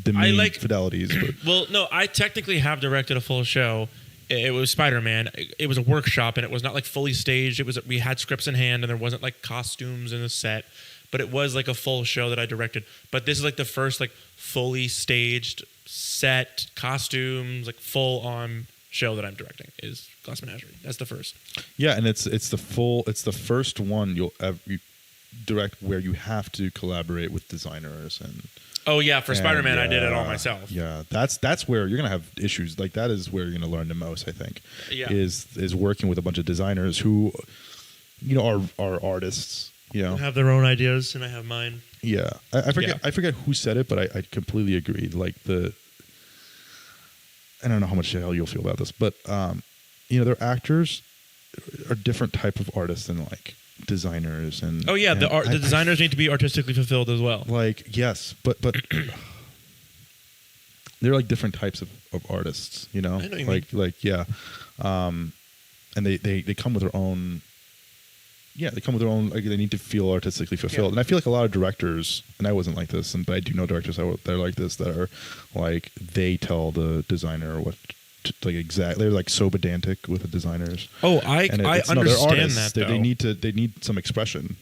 demean Fidelities, but well, no, I technically have directed a full show. It was Spider-Man. It was a workshop, and it was not fully staged. We had scripts in hand, and there wasn't costumes in the set, but it was a full show that I directed. But this is the first fully staged set, costumes, full on show that I'm directing is Glass Menagerie. That's the first. Yeah, and it's the first one you direct where you have to collaborate with designers and. Oh yeah, for Spider-Man, I did it all myself. Yeah, that's where you're gonna have issues. That is where you're gonna learn the most. I think. Yeah. Is working with a bunch of designers who, are artists. Have their own ideas, and I have mine. Yeah, I forget who said it, but I completely agree. I don't know how much hell you'll feel about this, but their actors are different type of artists than designers and the designers need to be artistically fulfilled as well. Yes, but they're different types of artists, I know what you mean. Yeah, and they come with their own. Yeah, they come with their own. They need to feel artistically fulfilled, and I feel a lot of directors, and I wasn't like this, but I do know directors that are like this, that are they tell the designer what. Exactly, they're so pedantic with the designers. Oh, I understand that. Though. They need some expression.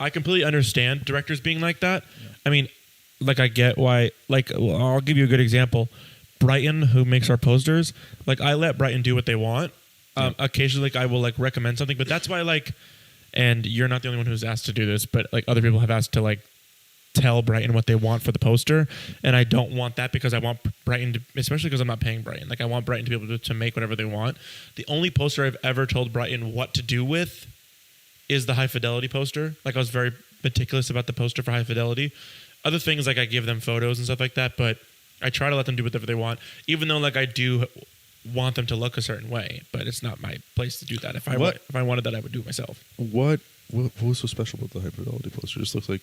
I completely understand directors being like that. Yeah. I mean, I get why. I'll give you a good example. Brighton, who makes our posters, I let Brighton do what they want. Occasionally, I will recommend something, but that's why and you're not the only one who's asked to do this, but other people have asked to tell Brighton what they want for the poster, and I don't want that because I want Brighton to, especially because I'm not paying Brighton. I want Brighton to be able to make whatever they want. The only poster I've ever told Brighton what to do with is the High Fidelity poster. I was very meticulous about the poster for High Fidelity. Other things I give them photos and stuff like that, but I try to let them do whatever they want, even though I do want them to look a certain way, but it's not my place to do that. If I wanted that, I would do it myself. What was so special about the High Fidelity poster? It just looks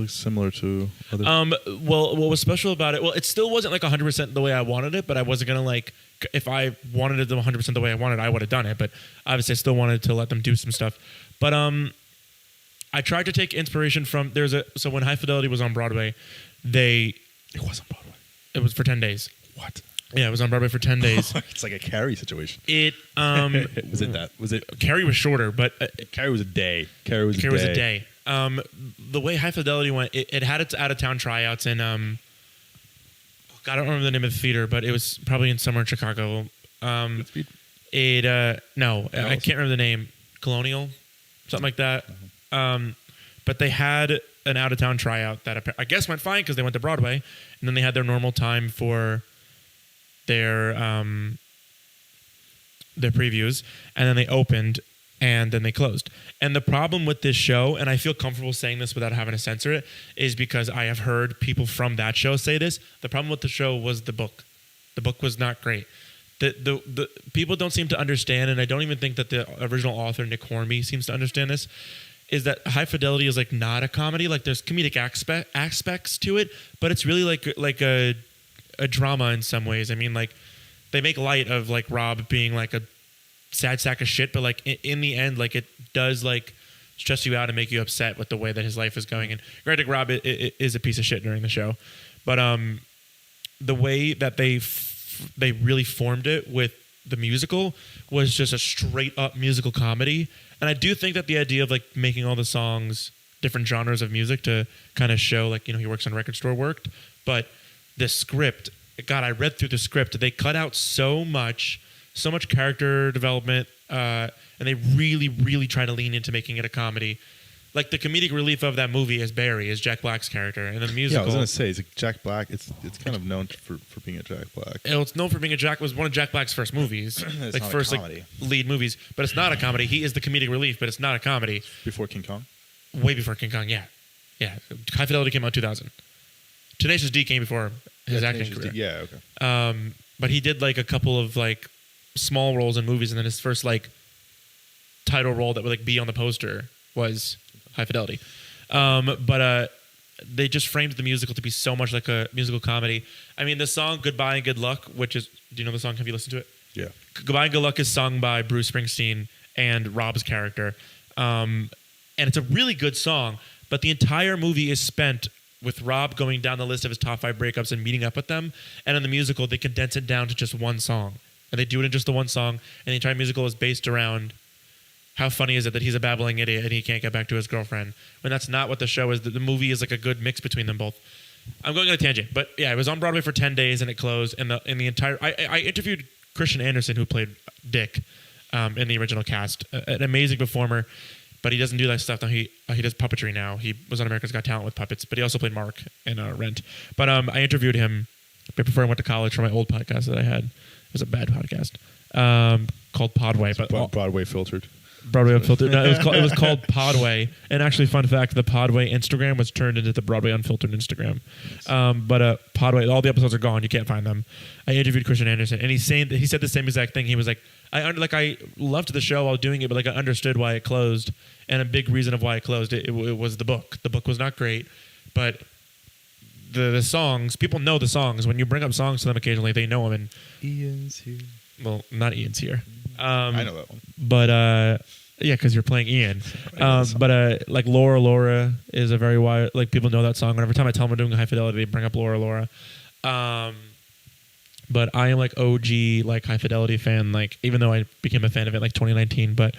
similar to other. Well, what was special about it? Well, it still wasn't 100% the way I wanted it, but I wasn't gonna if I wanted it 100% the way I wanted, I would have done it. But obviously, I still wanted to let them do some stuff. But I tried to take inspiration from so when High Fidelity was on Broadway, it was on Broadway. It was for 10 days. What? Yeah, it was on Broadway for 10 days. It's like a Carrie situation. It was it that? Was it Carrie was shorter, but Carrie was a day. Carrie was a day. The way High Fidelity went, it had its out-of-town tryouts in, I don't remember the name of the theater, but it was probably somewhere in Chicago. Goodspeed? I can't remember the name. Colonial? Something like that. But they had an out-of-town tryout that I guess went fine because they went to Broadway, and then they had their normal time for their previews, and then they opened, and then they closed. And the problem with this show, and I feel comfortable saying this without having to censor it, is because I have heard people from that show say this. The problem with the show was the book. The book was not great. the people don't seem to understand, and I don't even think that the original author Nick Hornby seems to understand this, is that High Fidelity is like not a comedy. Like there's comedic aspects to it, but it's really like a drama in some ways. I mean, like they make light of like Rob being like a sad sack of shit, but like in the end, like it does like stress you out and make you upset with the way that his life is going. And granted, Rob is a piece of shit during the show, but the way that they really formed it with the musical was just a straight up musical comedy. And I do think that the idea of like making all the songs different genres of music to kind of show like, you know, he works on a record store worked, but the script, God, I read through the script. They cut out so much character development, and they really, really try to lean into making it a comedy. Like the comedic relief of that movie is Barry, is Jack Black's character, and the musical. Yeah, I was gonna say, it's like Jack Black. It's kind of known for being a Jack Black. It's known for being it was one of Jack Black's first movies, like first like lead movies. But it's not a comedy. He is the comedic relief, but it's not a comedy. Before King Kong. Way before King Kong, yeah. High Fidelity came out in 2000. Tenacious D came before his acting career. Yeah, okay. But he did like a couple of like small roles in movies, and then his first like title role that would like be on the poster was High Fidelity. But they just framed the musical to be so much like a musical comedy. I mean, the song Goodbye and Good Luck, which is, do you know the song? Have you listened to it? Yeah. Goodbye and Good Luck is sung by Bruce Springsteen and Rob's character. And it's a really good song, but the entire movie is spent with Rob going down the list of his top 5 breakups and meeting up with them. And in the musical, they condense it down to just one song. And they do it in just the one song. And the entire musical is based around how funny is it that he's a babbling idiot and he can't get back to his girlfriend, when that's not what the show is. The movie is like a good mix between them both. I'm going on a tangent, but yeah, it was on Broadway for 10 days and it closed. And in the entire, I interviewed Christian Anderson, who played Dick in the original cast, an amazing performer, but he doesn't do that stuff now. He does puppetry now. He was on America's Got Talent with puppets, but he also played Mark in Rent. But I interviewed him before I went to college for my old podcast that I had. It was a bad podcast called Podway, but Broadway Unfiltered. Broadway Unfiltered. No, it was called Podway. And actually, fun fact: the Podway Instagram was turned into the Broadway Unfiltered Instagram. But Podway, all the episodes are gone. You can't find them. I interviewed Christian Anderson, and he said the same exact thing. He was like, I loved the show while doing it, but like I understood why it closed, and a big reason of why it closed it was the book. The book was not great, but the songs, people know the songs. When you bring up songs to them occasionally, they know them. And Ian's here. Well, not Ian's here. I know that one. But yeah, because you're playing Ian. But like Laura is a very wide, like people know that song. And every time I tell them we're doing High Fidelity, they bring up Laura. But I am like OG like High Fidelity fan. Like even though I became a fan of it like 2019, but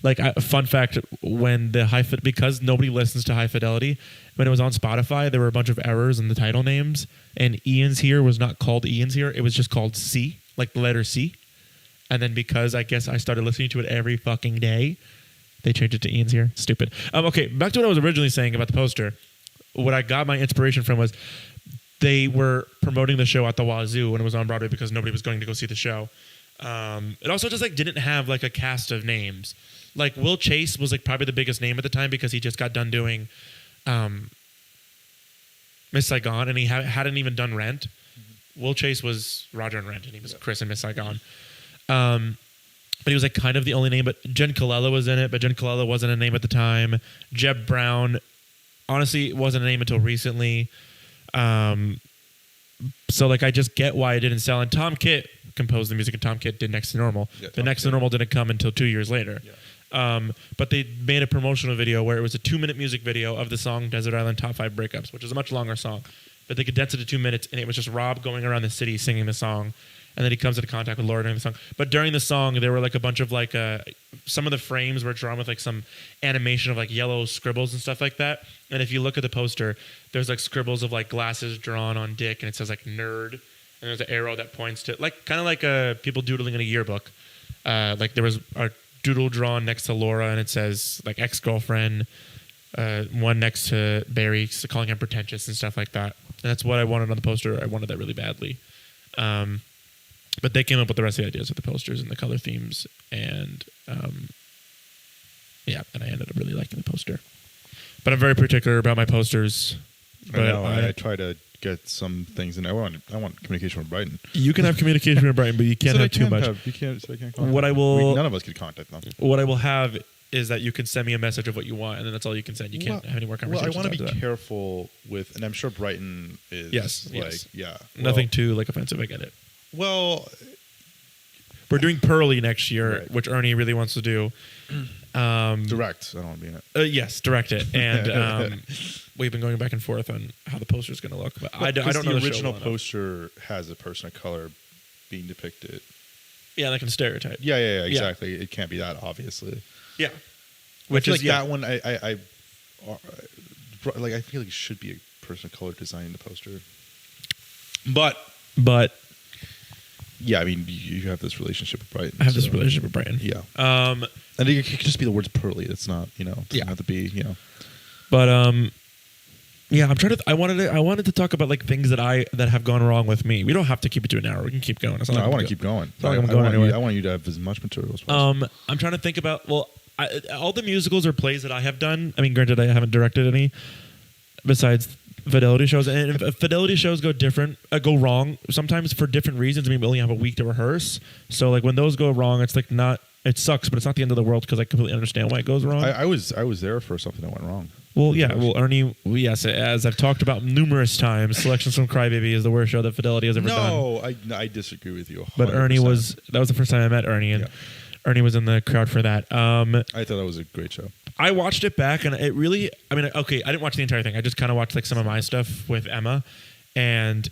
like fun fact, when the because nobody listens to High Fidelity, when it was on Spotify, there were a bunch of errors in the title names, and Ian's Here was not called Ian's Here. It was just called C, like the letter C. And then because I guess I started listening to it every fucking day, they changed it to Ian's Here. Stupid. Okay, back to what I was originally saying about the poster. What I got my inspiration from was they were promoting the show at the Wazoo when it was on Broadway because nobody was going to go see the show. It also just like didn't have like a cast of names. Like Will Chase was like probably the biggest name at the time because he just got done doing Miss Saigon, and he hadn't even done Rent. Mm-hmm. Will Chase was Roger in Rent, and he was Chris in Miss Saigon. But he was like kind of the only name. But Jen Colella was in it, but Jen Colella wasn't a name at the time. Jeb Brown, honestly, wasn't a name until recently. So like I just get why it didn't sell. And Tom Kitt composed the music, and Tom Kitt did Next to Normal. Yeah, the Next to Normal didn't come until 2 years later. Yeah. But they made a promotional video where it was a 2-minute music video of the song Desert Island Top 5 Breakups, which is a much longer song. But they condensed it to 2 minutes, and it was just Rob going around the city singing the song. And then he comes into contact with Laura during the song. But during the song, there were like a bunch of like some of the frames were drawn with like some animation of like yellow scribbles and stuff like that. And if you look at the poster, there's like scribbles of like glasses drawn on Dick, and it says like nerd. And there's an arrow that points to like kind of like people doodling in a yearbook. Like there was a doodle drawn next to Laura, and it says like ex-girlfriend. One next to Barry, calling him pretentious and stuff like that. And that's what I wanted on the poster. I wanted that really badly. But they came up with the rest of the ideas of the posters and the color themes, and and I ended up really liking the poster. But I'm very particular about my posters. I know. I try to get some things in. I want communication with Brighton. You can have communication with Brighton, but you can't have too much. You can't contact. None of us could contact them. What I will have is that you can send me a message of what you want, and then that's all you can send. You can't have any more conversations. Well, I want to be careful with, and I'm sure Brighton is. Yes. Yeah. Nothing too offensive. I get it. Well, we're doing Pearly next year, right, which Ernie really wants to do. Direct. I don't want to be in it. Yes, direct it. And we've been going back and forth on how the poster is going to look. But I don't know. The original poster has a person of color being depicted. Yeah, like in stereotype. Yeah, exactly. It can't be that, obviously. Yeah. Which is that one. I feel like it should be a person of color designing the poster. But. Yeah, I mean, you have this relationship with Brighton. I have this relationship with Brighton. Yeah. And it could just be the words pearly. It's not, it doesn't have to be, But yeah, I'm trying to. I wanted to talk about like things that have gone wrong with me. We don't have to keep it to an hour. We can keep going. I want to keep going. I want you to have as much material as possible. I'm trying to think about. Well, all the musicals or plays that I have done. I mean, granted, I haven't directed any besides Fidelity shows, and Fidelity shows go wrong sometimes for different reasons. I mean, we only have a week to rehearse, so like when those go wrong, it's like not. It sucks, but it's not the end of the world because I completely understand why it goes wrong. I was there for something that went wrong. Well, yeah. Well, Ernie, yes, as I've talked about numerous times, Selections from Crybaby is the worst show that Fidelity has ever done. No, I disagree with you 100%. But Ernie that was the first time I met Ernie, and Ernie was in the crowd for that. I thought that was a great show. I watched it back, and it really, I mean, okay, I didn't watch the entire thing. I just kind of watched like some of my stuff with Emma, and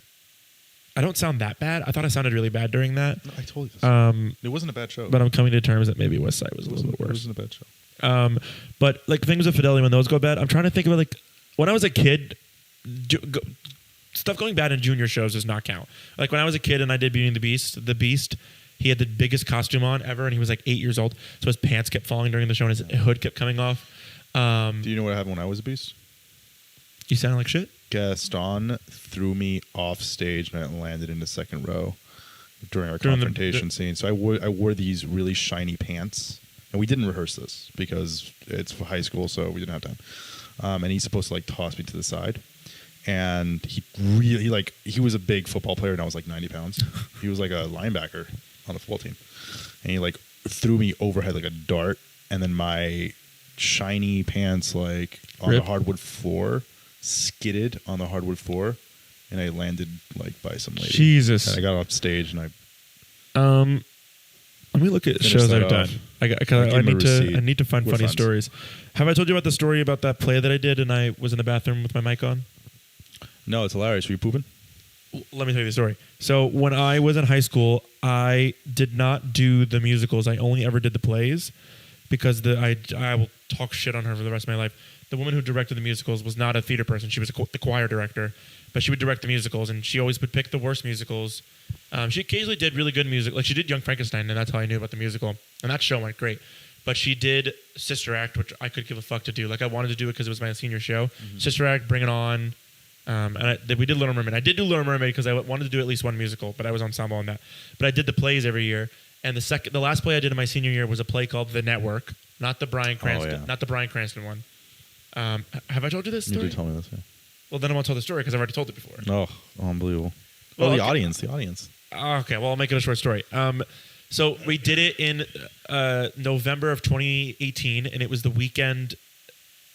I don't sound that bad. I thought I sounded really bad during that. No, I told you this. It wasn't a bad show. But I'm coming to terms that maybe West Side was a little bit worse. It wasn't a bad show. But like things with Fidelity, when those go bad, I'm trying to think about like when I was a kid, stuff going bad in junior shows does not count. Like when I was a kid and I did Beauty and the Beast, he had the biggest costume on ever, and he was like 8 years old, so his pants kept falling during the show, and his hood kept coming off. Do you know what happened when I was a Beast? You sounded like shit. Gaston threw me off stage, and I landed in the second row during our confrontation scene. So I wore these really shiny pants, and we didn't rehearse this because it's for high school, so we didn't have time. And he's supposed to like toss me to the side. And he was a big football player, and I was like 90 pounds. He was like a linebacker on the football team, and he like threw me overhead like a dart, and then my shiny pants like on the hardwood floor skidded on the hardwood floor, and I landed like by some lady. Jesus! And I got off stage, and let me look at shows I've done. I need to find funny stories. Have I told you about the story about that play that I did, and I was in the bathroom with my mic on? No, it's hilarious. Were you pooping? Let me tell you the story. So when I was in high school, I did not do the musicals. I only ever did the plays because I will talk shit on her for the rest of my life. The woman who directed the musicals was not a theater person. She was the choir director, but she would direct the musicals, and she always would pick the worst musicals. She occasionally did really good music. Like she did Young Frankenstein, and that's how I knew about the musical. And that show went great. But she did Sister Act, which I could give a fuck to do. Like I wanted to do it because it was my senior show. Mm-hmm. Sister Act, Bring It On. And we did Little Mermaid. I did do Little Mermaid because I wanted to do at least one musical, but I was ensemble on that. But I did the plays every year. And the last play I did in my senior year was a play called The Network, not the Bryan Cranston, not the Bryan Cranston one. Have I told you this story? You did tell me this, yeah. Well, then I won't tell the story because I've already told it before. Oh, unbelievable. Well, the audience. Okay, well, I'll make it a short story. So we did it in November of 2018, and it was the weekend.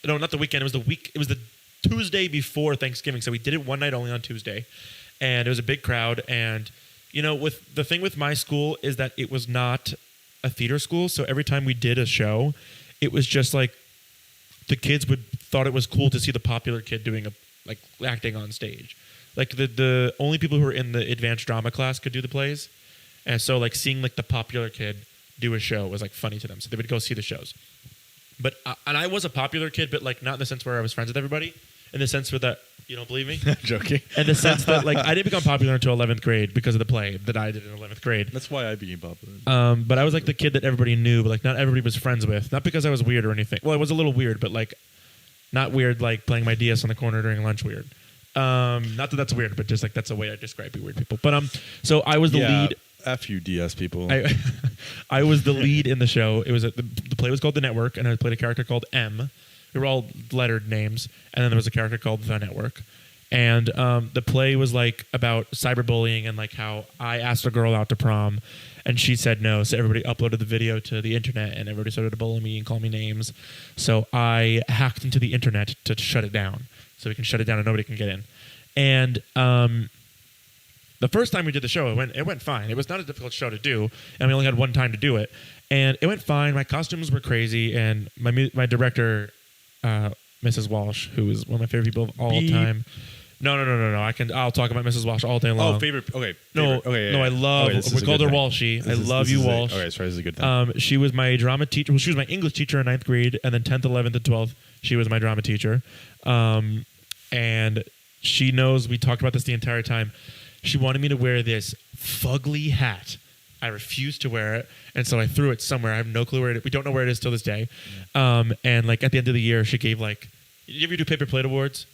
No, not the weekend. It was the week. It was the Tuesday before Thanksgiving. So we did it one night only on Tuesday, and it was a big crowd. And with the thing with my school is that it was not a theater school. So every time we did a show, it was just like the kids thought it was cool to see the popular kid doing acting on stage. Like the only people who were in the advanced drama class could do the plays. And so like seeing like the popular kid do a show was like funny to them. So they would go see the shows. But and I was a popular kid, but like not in the sense where I was friends with everybody. In the sense where that you don't believe me? Joking. In the sense that like I didn't become popular until 11th grade because of the play that I did in 11th grade. That's why I became popular. But I was like the kid that everybody knew, but like not everybody was friends with. Not because I was weird or anything. Well, I was a little weird, but like not weird like playing my DS on the corner during lunch weird. Not that that's weird, but just like that's the way I describe weird people. But so I was the lead. F you DS people. I was the lead in the show. It was the play was called The Network, and I played a character called M. They were all lettered names, and then there was a character called The Network. And the play was like about cyberbullying and like how I asked a girl out to prom and she said no. So everybody uploaded the video to the internet and everybody started to bully me and call me names. So I hacked into the internet to shut it down. So we can shut it down and nobody can get in. And the first time we did the show, it went fine. It was not a difficult show to do, and we only had one time to do it. And it went fine. My costumes were crazy, and my director, Mrs. Walsh, who is one of my favorite people of all time. No. I'll talk about Mrs. Walsh all day long. Oh, favorite. Okay. No, I love. We called her Walshy. I love you, Walsh. Okay, sorry, this is a good thing. She was my drama teacher. Well, she was my English teacher in 9th grade, and then 10th, 11th, and 12th, she was my drama teacher. And she knows we talked about this the entire time. She wanted me to wear this fugly hat. I refused to wear it, and so I threw it somewhere. I have no clue where it is. We don't know where it is till this day. And like at the end of the year, she gave like. Did you ever do paper plate awards?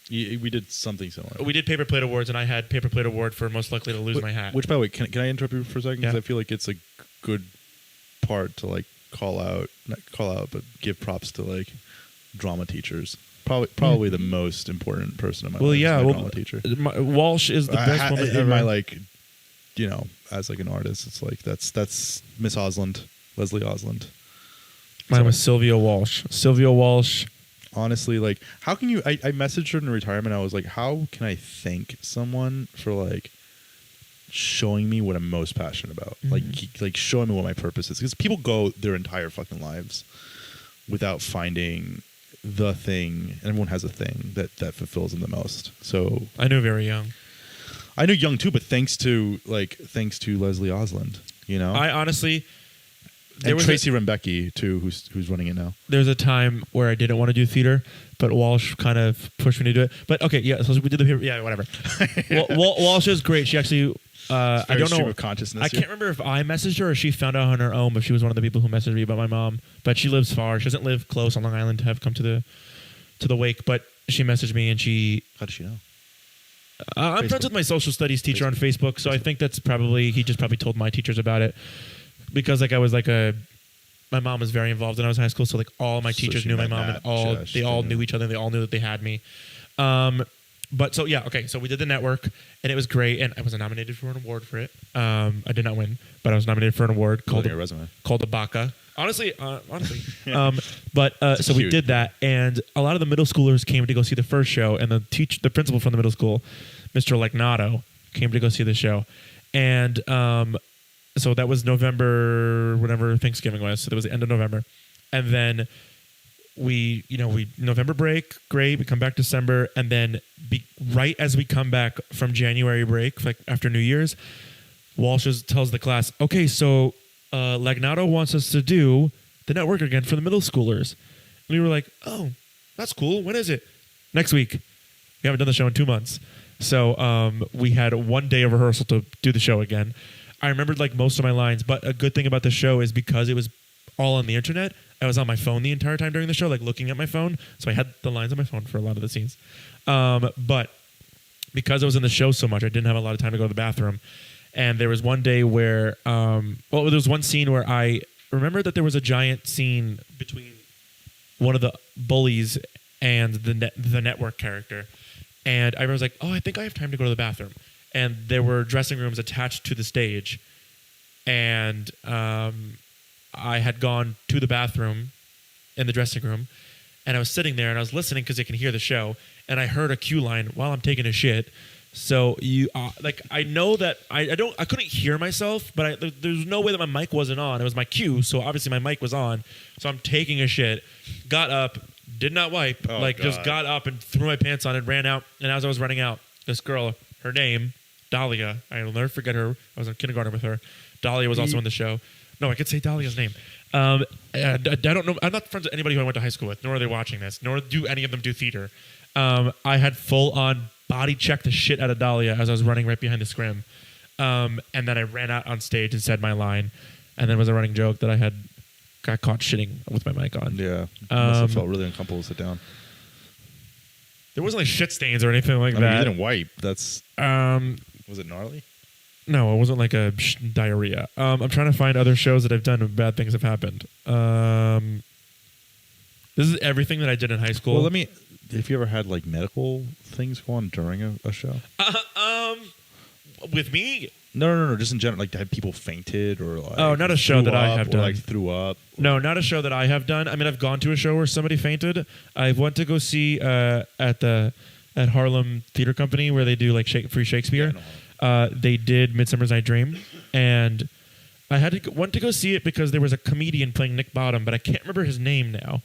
We did something similar. We did paper plate awards, and I had paper plate award for most likely to lose my hat. Which, by the way, can I interrupt you for a second? Because I feel like it's a good part to like not call out, but give props to like drama teachers. Probably the most important person in my life. Is my drama teacher. Walsh is the best woman ever. In my like, as like an artist, it's like that's Miss Osland, Leslie Osland. Mine was Sylvia Walsh. Sylvia Walsh. Honestly, like, how can you? I messaged her in retirement. I was like, how can I thank someone for like showing me what I'm most passionate about? Like showing me what my purpose is. Because people go their entire fucking lives without finding the thing, and everyone has a thing that fulfills them the most. So I knew very young. I knew young too, but thanks to Leslie Osland, I honestly. And Tracy Rembecki too, who's running it now. There's a time where I didn't want to do theater, but Walsh kind of pushed me to do it. But okay, yeah, so we did whatever. Walsh is great. She actually, I don't know. Of consciousness I can't remember if I messaged her or she found out on her own, but she was one of the people who messaged me about my mom. But she lives far. She doesn't live close on Long Island to have come to the wake. But she messaged me and she. How does she know? I'm friends with my social studies teacher on Facebook, so I think that's he just probably told my teachers about it. Because like I was like my mom was very involved when I was in high school, so like all my teachers knew my mom, and they all knew each other, and they all knew that they had me. But so yeah, okay, so we did the network, and it was great, and I was nominated for an award for it. I did not win, but I was nominated for an award called the Baca. Honestly. But so we did that, and a lot of the middle schoolers came to go see the first show, and the principal from the middle school, Mr. Legnato, came to go see the show, and so that was November, whenever Thanksgiving was. So that was the end of November. And then we November break, great. We come back December. And then right as we come back from January break, like after New Year's, Walsh tells the class, okay, so Legnato wants us to do the network again for the middle schoolers. And we were like, oh, that's cool. When is it? Next week. We haven't done the show in 2 months. So we had 1 day of rehearsal to do the show again. I remembered like most of my lines, but a good thing about the show is because it was all on the internet, I was on my phone the entire time during the show, like looking at my phone. So I had the lines on my phone for a lot of the scenes. But because I was in the show so much, I didn't have a lot of time to go to the bathroom. And there was one day where, there was one scene where I remember that there was a giant scene between one of the bullies and the network character. And I was like, oh, I think I have time to go to the bathroom. And there were dressing rooms attached to the stage. And I had gone to the bathroom in the dressing room. And I was sitting there and I was listening because I can hear the show. And I heard a cue line while I'm taking a shit. So I know that I couldn't hear myself, but there's no way that my mic wasn't on. It was my cue. So obviously my mic was on. So I'm taking a shit, got up, did not wipe, just got up and threw my pants on and ran out. And as I was running out, this girl, her name, Dahlia, I will never forget her. I was in kindergarten with her. Dahlia was also in the show. No, I could say Dahlia's name. I don't know. I'm not friends with anybody who I went to high school with, nor are they watching this, nor do any of them do theater. I had full-on body checked the shit out of Dahlia as I was running right behind the scrim. And then I ran out on stage and said my line. And then it was a running joke that I got caught shitting with my mic on. Yeah. Must have felt really uncomfortable to sit down. There wasn't like shit stains or anything like that. You didn't wipe. That's... was it gnarly? No, it wasn't like a diarrhea. I'm trying to find other shows that I've done where bad things have happened. There This is everything that I did in high school. Well, if you ever had like medical things go on during a show? With me? No. Just in general, like have people fainted or like not a show that I have done. Or like threw up. No, not a show that I have done. I mean, I've gone to a show where somebody fainted. I went to go see at Harlem Theater Company where they do like free Shakespeare. Yeah, they did Midsummer's Night Dream, and I went to go see it because there was a comedian playing Nick Bottom, but I can't remember his name now.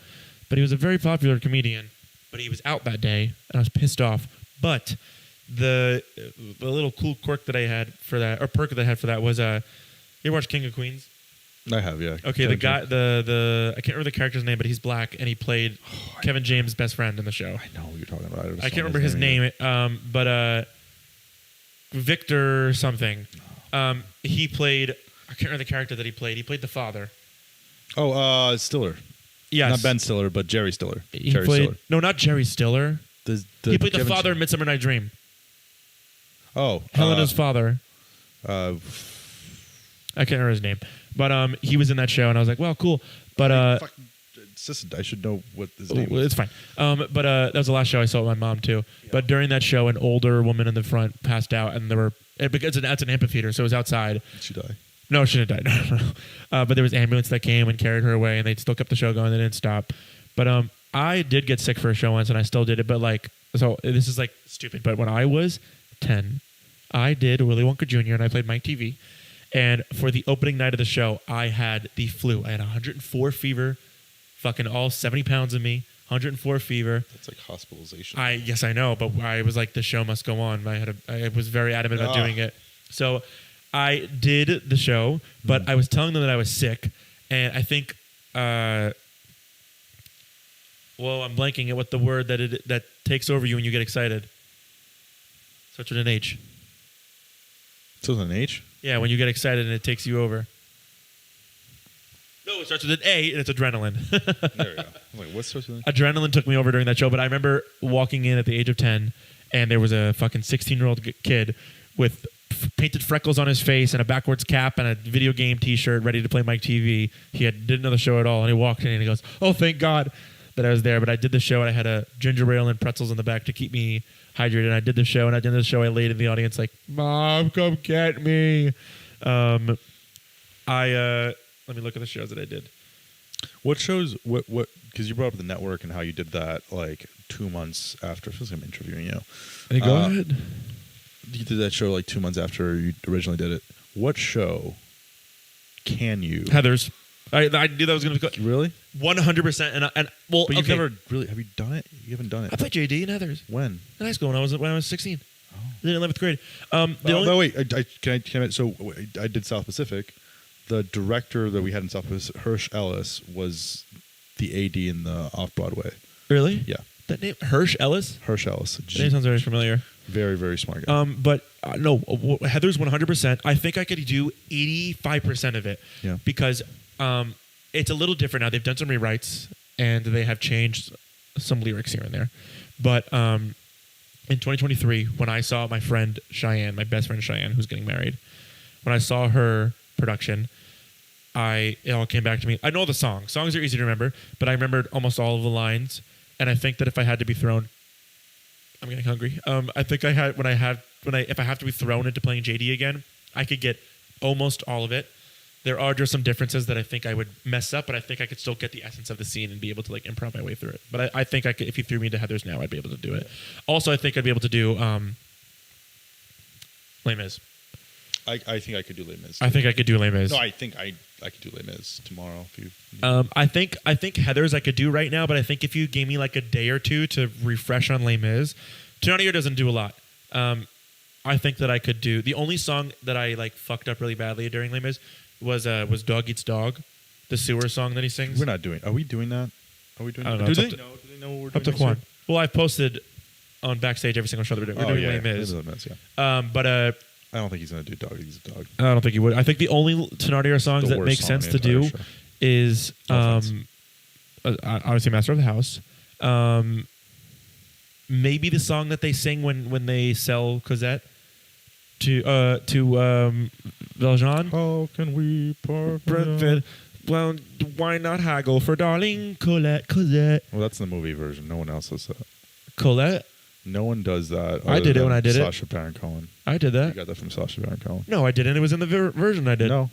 But he was a very popular comedian, but he was out that day, and I was pissed off. But the little cool quirk that I had for that, or perk that I had for that was, you ever watch King of Queens? I have, yeah. Okay, the guy, I can't remember the character's name, but he's black, and he played Kevin James' best friend in the show. I know what you're talking about. I can't remember his name, but Victor something. He played, I can't remember the character that he played. He played the father. Oh, Stiller. Yes. Not Ben Stiller, but Jerry Stiller. Stiller. No, not Jerry Stiller. He played the father in Midsummer Night Dream. Oh. Helena's father. I can't remember his name. But he was in that show, and I was like, well, cool. But I should know what his name is. It's fine. But that was the last show I saw with my mom, too. Yeah. But during that show, an older woman in the front passed out, and because that's an amphitheater, so it was outside. Did she die? No, she didn't die. No. But there was an ambulance that came and carried her away, and they still kept the show going. They didn't stop. But I did get sick for a show once, and I still did it. But so this is stupid. But when I was 10, I did Willy Wonka Jr., and I played Mike TV. And for the opening night of the show, I had the flu. I had 104 fever, fucking all 70 pounds of me, 104 fever. That's like hospitalization. Yes, I know, but I was like, the show must go on. I was very adamant about doing it. So I did the show, but I was telling them that I was sick, and I think, I'm blanking at what the word that takes over you when you get excited. Starts with an H. So with an H? Yeah, when you get excited and it takes you over. No, it starts with an A, and it's adrenaline. There we go. I'm like, what starts with an A? Adrenaline took me over during that show, but I remember walking in at the age of 10, and there was a fucking 16-year-old kid with painted freckles on his face and a backwards cap and a video game T-shirt ready to play Mike TV. He didn't know the show at all, and he walked in and he goes, "Oh, thank God that I was there." But I did the show, and I had a ginger ale and pretzels in the back to keep me hydrated. And I did the show, and at the end of the show, I laid in the audience like, "Mom, come get me." Let me look at the shows that I did. What shows? What? Because you brought up the network and how you did that 2 months after. I feel like I'm interviewing you. Hey, go ahead. You did that show 2 months after you originally did it. What show can you? Heather's. I knew that was going to be really 100%. And well, but you've never really. Have you done it? You haven't done it. I played JD in Heather's. When? In high school when I was 16. Oh. In 11th grade. Wait. Can I? So I did South Pacific. The director that we had in South Pacific, Hirsch Ellis, was the AD in the Off-Broadway. Really? Yeah. That name, Hirsch Ellis? Hirsch Ellis. That name sounds very familiar. Very, very smart guy. But no, Heather's 100%. I think I could do 85% of it. Yeah. Because it's a little different now. They've done some rewrites, and they have changed some lyrics here and there. But in 2023, when I saw my friend Cheyenne, my best friend Cheyenne, who's getting married, when I saw her production, it all came back to me. I know the songs. Songs are easy to remember, but I remembered almost all of the lines. And I think that if I had to be thrown, I'm getting hungry. I think if I have to be thrown into playing JD again, I could get almost all of it. There are just some differences that I think I would mess up, but I think I could still get the essence of the scene and be able to improv my way through it. But I think I could, if you threw me into Heather's now, I'd be able to do it. Also, I think I'd be able to do Les Mis. I think I could do Les Mis. I think I could do Les Mis. No, I think I could do Les Mis tomorrow. If you I think Heather's I could do right now, but I think if you gave me a day or two to refresh on Les Mis, Tenorio doesn't do a lot. I think that I could do. The only song that I fucked up really badly during Les Mis was Dog Eats Dog, the sewer song that he sings. We're not doing. Are we doing that? Are we doing? I don't that? know. Do they know what we're doing? Up to Quan. Well, I've posted on Backstage every single show that we're doing. We're doing Les Mis. Yeah. But I don't think he's going to do Dog Eats Dog. I don't think he would. I think the only Tenorio songs that make sense to do is obviously Master of the House. Maybe the song that they sing when they sell Cosette to Valjean. How can we part? Well, why not haggle for darling Colette? Colette. Well, that's the movie version. No one else does that. Colette? No one does that. I did it when I did Sacha Baron Cohen. I did that. You got that from Sacha Baron Cohen. No, I didn't. It was in the version I did. No.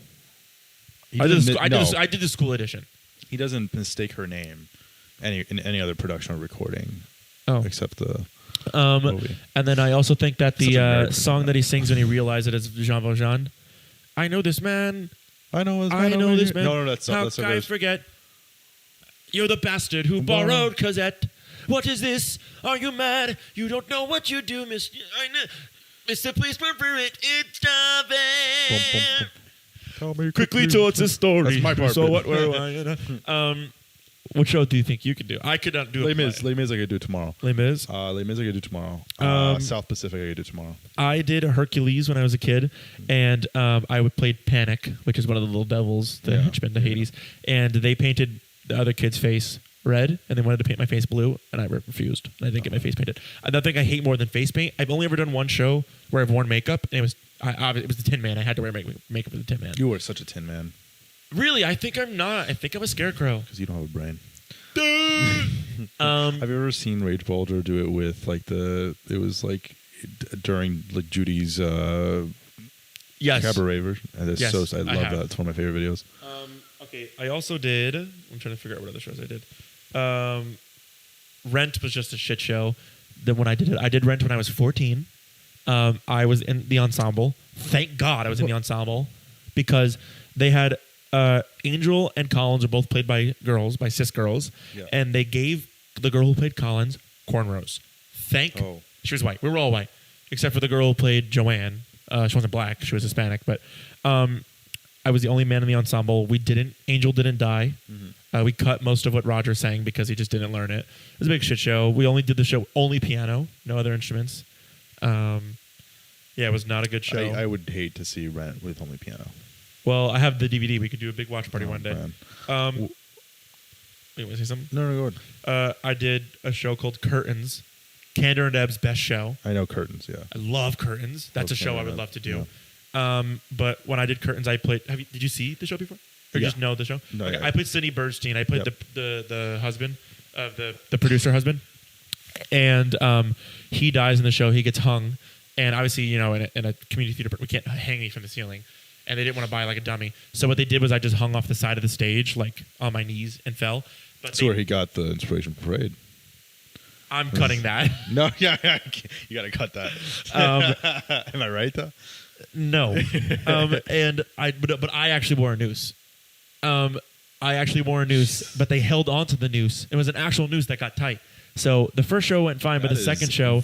I did the school edition. He doesn't mistake her name in any other production or recording. Oh. Except the movie. And then I also think that the song that that he sings when he realizes it is Jean Valjean. I know this man. I know this man. No, that's How not. can I forget? You're the bastard who borrowed Cosette. What is this? Are you mad? You don't know what you do, Mr. Policeman for it. It's time. Tell me Quickly towards the story. That's my part. So what? Where am I? What show do you think you could do? I could not do it. Les Mis I could do tomorrow. Les Mis? Les Mis I could do tomorrow. South Pacific I could do tomorrow. I did a Hercules when I was a kid, and I played Panic, which is one of the little devils, the henchmen, the Hades, and they painted the other kid's face red, and they wanted to paint my face blue, and I refused. And I didn't get my face painted. Another thing I hate more than face paint, I've only ever done one show where I've worn makeup, and it was the Tin Man. I had to wear makeup for the Tin Man. You were such a Tin Man. Really? I think I'm not. I think I'm a scarecrow. Because you don't have a brain. Have you ever seen Rage Bulger do it with it was during Judy's yes. cabaret version? And it's yes, I love that. It's one of my favorite videos. Okay, I also did. I'm trying to figure out what other shows I did. Rent was just a shit show. Then when I did Rent when I was 14. I was in the ensemble. Thank God I was in the ensemble because they had Angel and Collins are both played by cis girls, and they gave the girl who played Collins cornrows. She was white. We were all white except for the girl who played Joanne. She wasn't black. She was Hispanic, but I was the only man in the ensemble. Angel didn't die. Mm-hmm. We cut most of what Roger sang because he just didn't learn it. It was a big shit show. We only did the show only piano, no other instruments. It was not a good show. I would hate to see Rent with only piano. Well, I have the DVD. We could do a big watch party one day. Man. Wait, want to say something? No, go ahead. I did a show called Curtains. Candor and Deb's best show. I know Curtains, yeah. I love Curtains. That's a show I would love to do. Yeah. But when I did Curtains, I played... Did you see the show before? Or just know the show? No, I played Sidney Bernstein. I played the husband of the producer husband. And he dies in the show. He gets hung. And obviously, in a community theater, we can't hang me from the ceiling. And they didn't want to buy a dummy. So what they did was I just hung off the side of the stage, on my knees, and fell. But that's where he got the inspiration for Parade. I'm cutting that. No, you got to cut that. Am I right, though? No. But I actually wore a noose. But they held onto the noose. It was an actual noose that got tight. So the first show went fine, but the second show...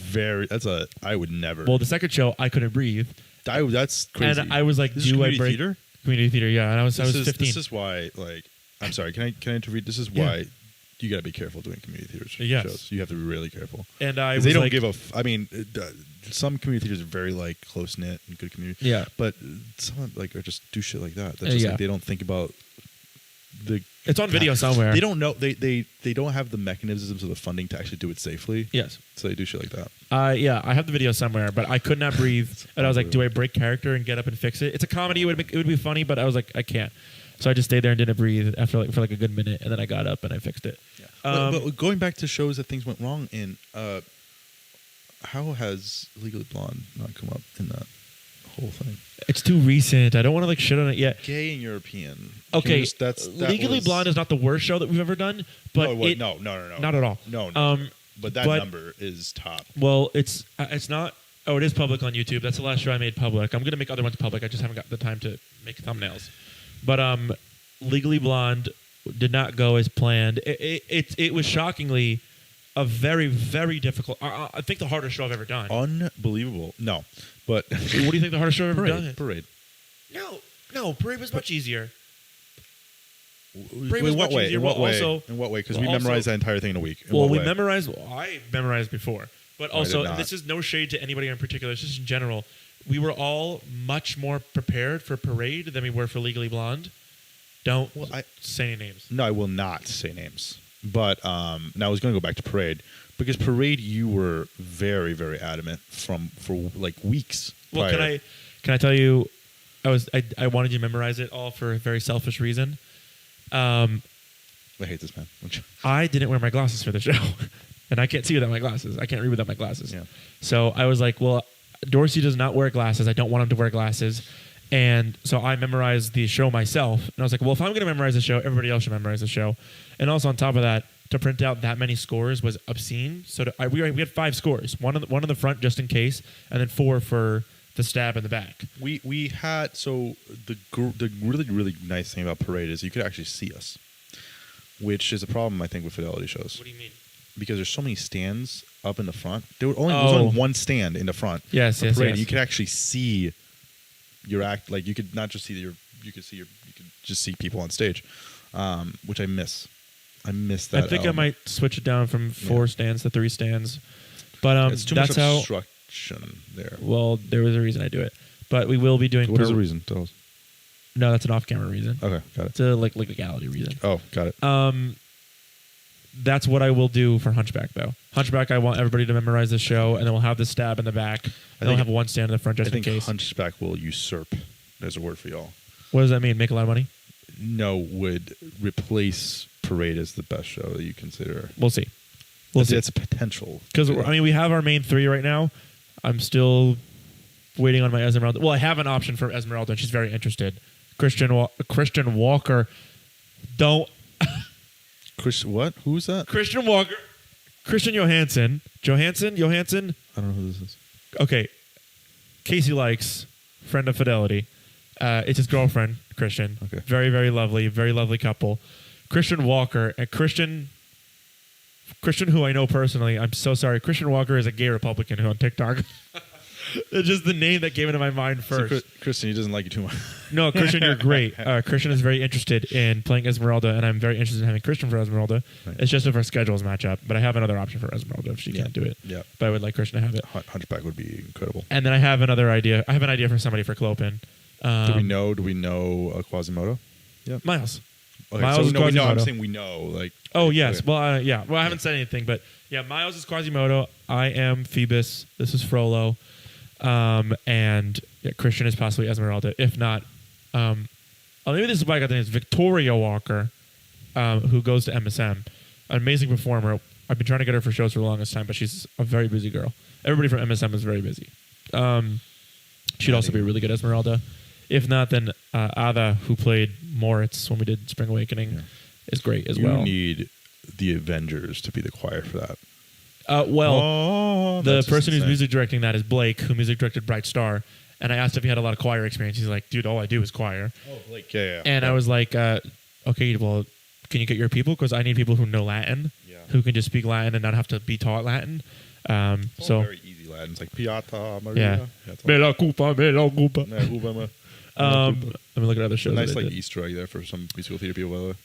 I would never... Well, the second show, I couldn't breathe. That's crazy. And I was like, do I break? Theater? Community theater, yeah. And I was 15. This is why, I'm sorry, can I intervene? This is why you got to be careful doing community theater shows. You have to be really careful. And they don't give a... I mean, some community theaters are very, close-knit and good community. Yeah. But some, or just do shit like that. That's just, they don't think about the... It's on video somewhere. They don't know. They don't have the mechanisms or the funding to actually do it safely. Yes. So they do shit like that. I have the video somewhere, but I could not breathe, and I was like, "Do I break character and get up and fix it?" It's a comedy; it would be funny, but I was like, "I can't." So I just stayed there and didn't breathe for a good minute, and then I got up and I fixed it. Yeah. But going back to shows that things went wrong in, how has Legally Blonde not come up in that whole thing? It's too recent. I don't want to shit on it yet. Gay and European. Okay, Legally Blonde is not the worst show that we've ever done, but no, not at all. No. But that number is top. Well, it's not. Oh, it is public on YouTube. That's the last show I made public. I'm gonna make other ones public. I just haven't got the time to make thumbnails. But Legally Blonde did not go as planned. It was shockingly a very, very difficult. I think the hardest show I've ever done. Unbelievable. No, but what do you think the hardest show I've ever done? Parade. No, Parade was much easier. In what way? In what way? Because we memorized that entire thing in a week. I memorized before. But also, and this is no shade to anybody in particular, it's just in general, we were all much more prepared for Parade than we were for Legally Blonde. Don't say any names. No, I will not say names. But now I was going to go back to Parade. Because Parade, you were very, very adamant for weeks Well, prior. can I tell you, I wanted you to memorize it all for a very selfish reason. I hate this man. I didn't wear my glasses for the show. And I can't see without my glasses. I can't read without my glasses. Yeah. So I was like, well, Dorsey does not wear glasses. I don't want him to wear glasses. And so I memorized the show myself. And I was like, well, if I'm going to memorize the show, everybody else should memorize the show. And also on top of that, to print out that many scores was obscene. So we had 5 scores. One in the front just in case, and then 4 for the stab in the back. We had, so the really, really nice thing about Parade is you could actually see us, which is a problem, I think, with Fidelity shows. What do you mean? Because there's so many stands up in the front. There was only one stand in the front. Yes. You could actually see your act. Like you could not just see you could just see people on stage, which I miss. I miss that. I think I might switch it down from 4 stands to 3 stands, but it's too that's much how. obstruction there. Well, there was a reason I do it, but we will be doing. What is the reason? Tell us. No, that's an off-camera reason. Okay, got it. It's a legality reason. Oh, got it. That's what I will do for Hunchback, though. Hunchback, I want everybody to memorize the show, and then we'll have the stab in the back. And they'll have 1 stand in the front just in case. I think Hunchback will usurp. There's a word for y'all. What does that mean? Make a lot of money? No, would replace Parade as the best show that you consider. We'll see. We'll see. It's a potential. Because, we have our main 3 right now. I'm still waiting on my Esmeralda. Well, I have an option for Esmeralda, and she's very interested. Christian Walker. Don't... What? Who's that? Christian Walker. Christian Johansson. Johansson? I don't know who this is. Okay. Casey likes, friend of Fidelity. It's his girlfriend, Christian. Okay. Very, very lovely couple. Christian Walker and Christian, who I know personally. I'm so sorry. Christian Walker is a gay Republican who on TikTok. It's just the name that came into my mind first. So Christian, he doesn't like you too much. No, Christian, you're great. Christian is very interested in playing Esmeralda, and I'm very interested in having Christian for Esmeralda. Right. It's just if our schedules match up. But I have another option for Esmeralda if she can't do it. Yeah. But I would like Christian to have it. Hunchback would be incredible. And then I have another idea. I have an idea for somebody for Clopin. Do we know Quasimodo? Yeah. Miles. Okay, Miles so is no, we know. Quasimodo. I'm saying we know. Like. Oh, yes. Okay. Well, yeah. Well, I haven't said anything, but yeah, Miles is Quasimodo. I am Phoebus. This is Frollo. And Christian is possibly Esmeralda. If not, maybe this is why I got the name. It's Victoria Walker, who goes to MSM. An amazing performer. I've been trying to get her for shows for the longest time, but she's a very busy girl. Everybody from MSM is very busy. She'd also be a really good Esmeralda. If not, then Ada, who played Moritz when we did Spring Awakening, is great as well. You need the Avengers to be the choir for that. The person who's music directing that is Blake, who music directed Bright Star. And I asked if he had a lot of choir experience. He's like, dude, all I do is choir. Oh, Blake, yeah. And I was like, okay, well, can you get your people? Because I need people who know Latin, who can just speak Latin and not have to be taught Latin. So very easy Latin. It's like Piata, Maria. Yeah. Bella Cupa. Let me look at other shows. Nice Easter egg there for some musical theater people, by the way.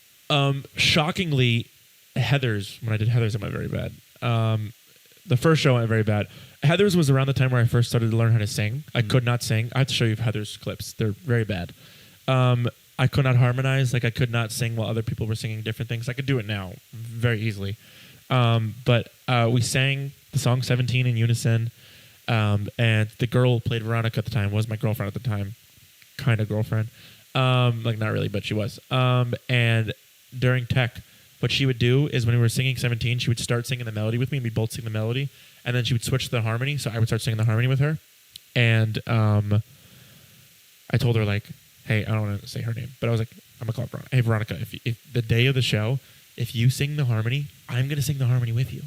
Shockingly, Heathers, when I did Heathers, I went very bad. The first show went very bad. Heathers was around the time where I first started to learn how to sing. I could not sing. I have to show you Heathers clips. They're very bad. I could not harmonize. Like, I could not sing while other people were singing different things. I could do it now very easily. But we sang the song 17 in unison. And the girl who played Veronica at the time was my girlfriend at the time. Kind of girlfriend. Like, not really, but she was. And during tech, what she would do is when we were singing 17, she would start singing the melody with me, and we'd both sing the melody. And then she would switch to the harmony, so I would start singing the harmony with her. And I told her, like, hey, I don't want to say her name, but I was like, I'm going to call her Veronica. Hey, Veronica, if the day of the show, if you sing the harmony, I'm going to sing the harmony with you.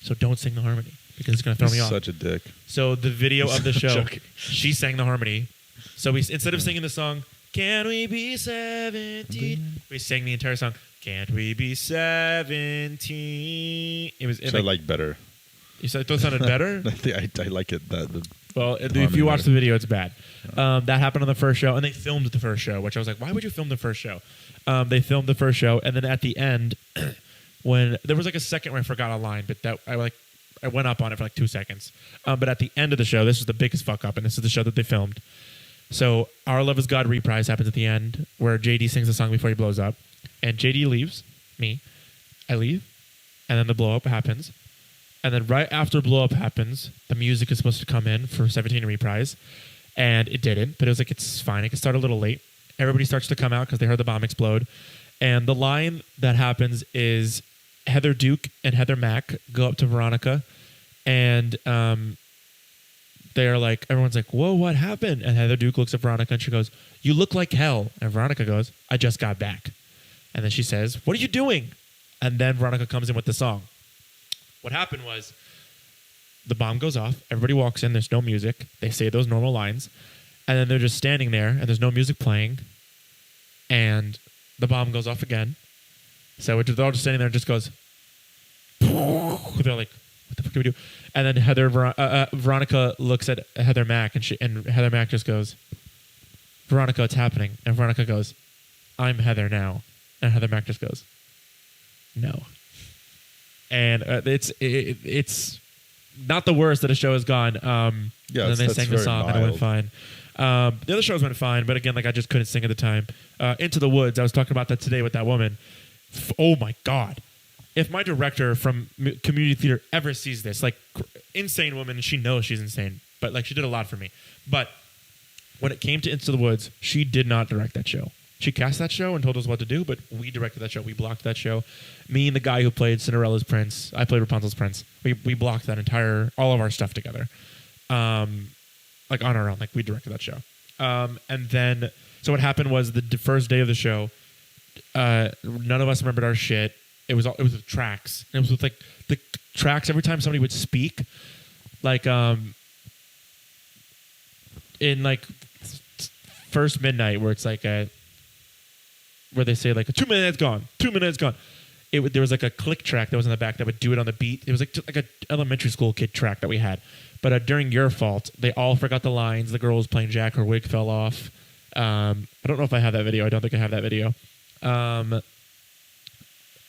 So don't sing the harmony, because it's going to throw me off. Such a dick. So the video of the show, she sang the harmony. So we instead of singing the song, Can We Be 17? We sang the entire song, Can't We Be 17? It was. I like better. You said it sounded better? I like it. If you watch the video, it's bad. That happened on the first show, and they filmed the first show, which I was like, why would you film the first show? They filmed the first show, and then at the end, when there was like a second where I forgot a line, but that I went up on it for like 2 seconds. But at the end of the show, this was the biggest fuck up, and this is the show that they filmed. So Our Love Is God reprise happens at the end, where JD sings the song before he blows up, and JD leaves me. I leave, and then the blow up happens. And then right after blow up happens, the music is supposed to come in for 17 reprise, and it didn't. But it was like, it's fine. It can start a little late. Everybody starts to come out because they heard the bomb explode, And the line that happens is Heather Duke and Heather Mack go up to Veronica, and they're like, everyone's like, whoa, what happened? And Heather Duke looks at Veronica and she goes, you look like hell. And Veronica goes, I just got back. And then she says, what are you doing? And then Veronica comes in with the song. What happened was the bomb goes off. Everybody walks in. There's no music. They say those normal lines. And then they're just standing there and there's no music playing. And the bomb goes off again. So they're all just standing there and just goes. They're like, what the fuck do we do? And then Veronica looks at Heather Mack and Heather Mack just goes, Veronica, it's happening. And Veronica goes, I'm Heather now. And Heather Mack just goes, no. And it's not the worst that a show has gone. Yeah, and then they sang the song mild. And it went fine. The other shows went fine, but again, like I just couldn't sing at the time. Into the Woods, I was talking about that today with that woman. Oh my God. If my director from community theater ever sees this, like insane woman, she knows she's insane, but like she did a lot for me. But when it came to Into the Woods, she did not direct that show. She cast that show and told us what to do, but we directed that show. We blocked that show. Me and the guy who played Cinderella's prince, I played Rapunzel's prince. We blocked that all of our stuff together, like on our own. Like we directed that show. And then, so what happened was the first day of the show, none of us remembered our shit. It was with tracks. It was with like the tracks. Every time somebody would speak, like in like first midnight, where it's like where they say like 2 minutes gone, 2 minutes gone. There was like a click track that was in the back that would do it on the beat. It was like just like an elementary school kid track that we had. But during Your Fault, they all forgot the lines. The girl was playing Jack. Her wig fell off. I don't know if I have that video. I don't think I have that video.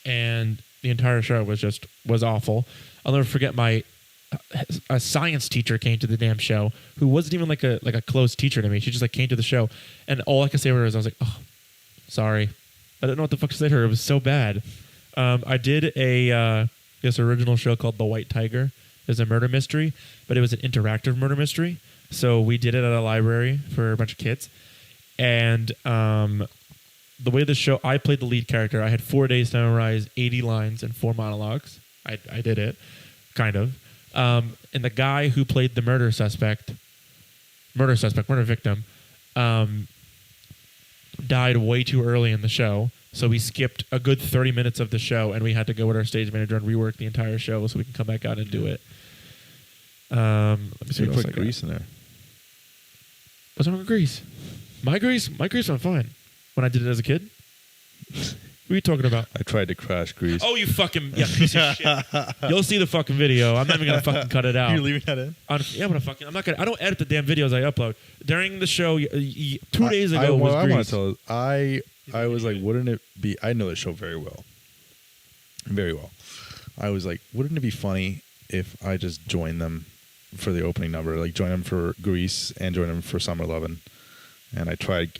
And the entire show was awful. I'll never forget a science teacher came to the damn show who wasn't even like a close teacher to me. She just like came to the show, and all I could say to her was, I was like, oh, sorry. I don't know what the fuck to say to her. It was so bad. I did this original show called The White Tiger. It was a murder mystery, but it was an interactive murder mystery. So we did it at a library for a bunch of kids. And the way the show, I played the lead character. I had 4 days to memorize 80 lines and 4 monologues. I did it, kind of. And the guy who played the murder victim, died way too early in the show. So we skipped a good 30 minutes of the show, and we had to go with our stage manager and rework the entire show so we can come back out and do it. Let me see. You put grease in there. What's wrong with grease? My grease went fine when I did it as a kid. What are you talking about? I tried to crash grease. Oh, you fucking piece of shit! You'll see the fucking video. I'm not even gonna fucking cut it out. You're leaving that in? I'm not gonna. I don't edit the damn videos I upload. During the show, 2 days ago was I grease. want to tell. I was like, wouldn't it be? I know the show very well. Very well. I was like, wouldn't it be funny if I just joined them for the opening number, like join them for Grease and join them for Summer Lovin'. And I tried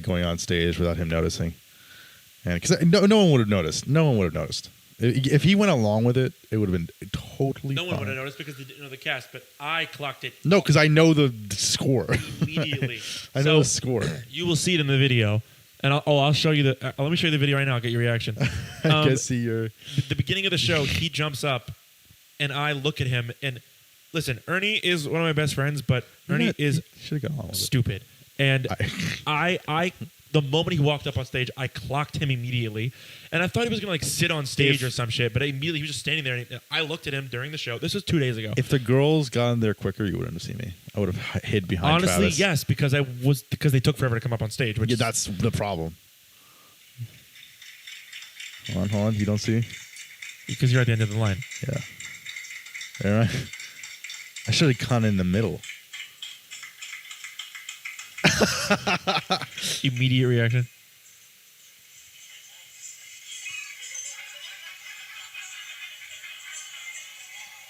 going on stage without him noticing, and because no one would have noticed. No one would have noticed. If he went along with it, it would have been totally. No one would have noticed because they didn't know the cast, but I clocked it. No, because I know the score Immediately. I know the score. You will see it in the video, and I'll show you the. Let me show you the video right now. I'll get your reaction. I can see your. The beginning of the show, he jumps up, and I look at him and listen. Ernie is one of my best friends, but Ernie is stupid. And I, the moment he walked up on stage, I clocked him immediately, and I thought he was gonna like sit on stage or some shit. But immediately he was just standing there, and I looked at him during the show. This was 2 days ago. If the girls got in there quicker, you wouldn't have seen me. I would have hid behind. Honestly, Travis. yes, because they took forever to come up on stage. Which that's the problem. Hold on, you don't see? Because you're at the end of the line. Yeah. All right. I should have gone in the middle. Immediate reaction.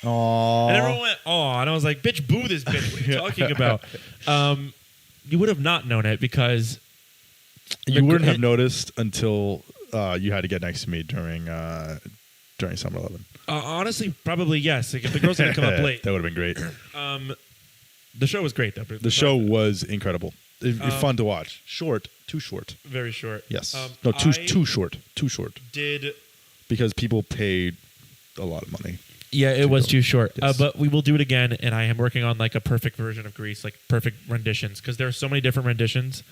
Aww. And everyone went, "Aw," and I was like, "Bitch, boo this bitch! What are you talking about?" You would have not known it because you wouldn't have noticed until you had to get next to me during Summer Lovin'. Honestly, probably yes. Like, if the girls had come up late, that would have been great. The show was great, though. The show was incredible. fun to watch. Short, too short. Very short. Yes. No, too short. Too short. Did because people paid a lot of money. Yeah, it was too short. Yes. But we will do it again, and I am working on like a perfect version of Grease, like perfect renditions, because there are so many different renditions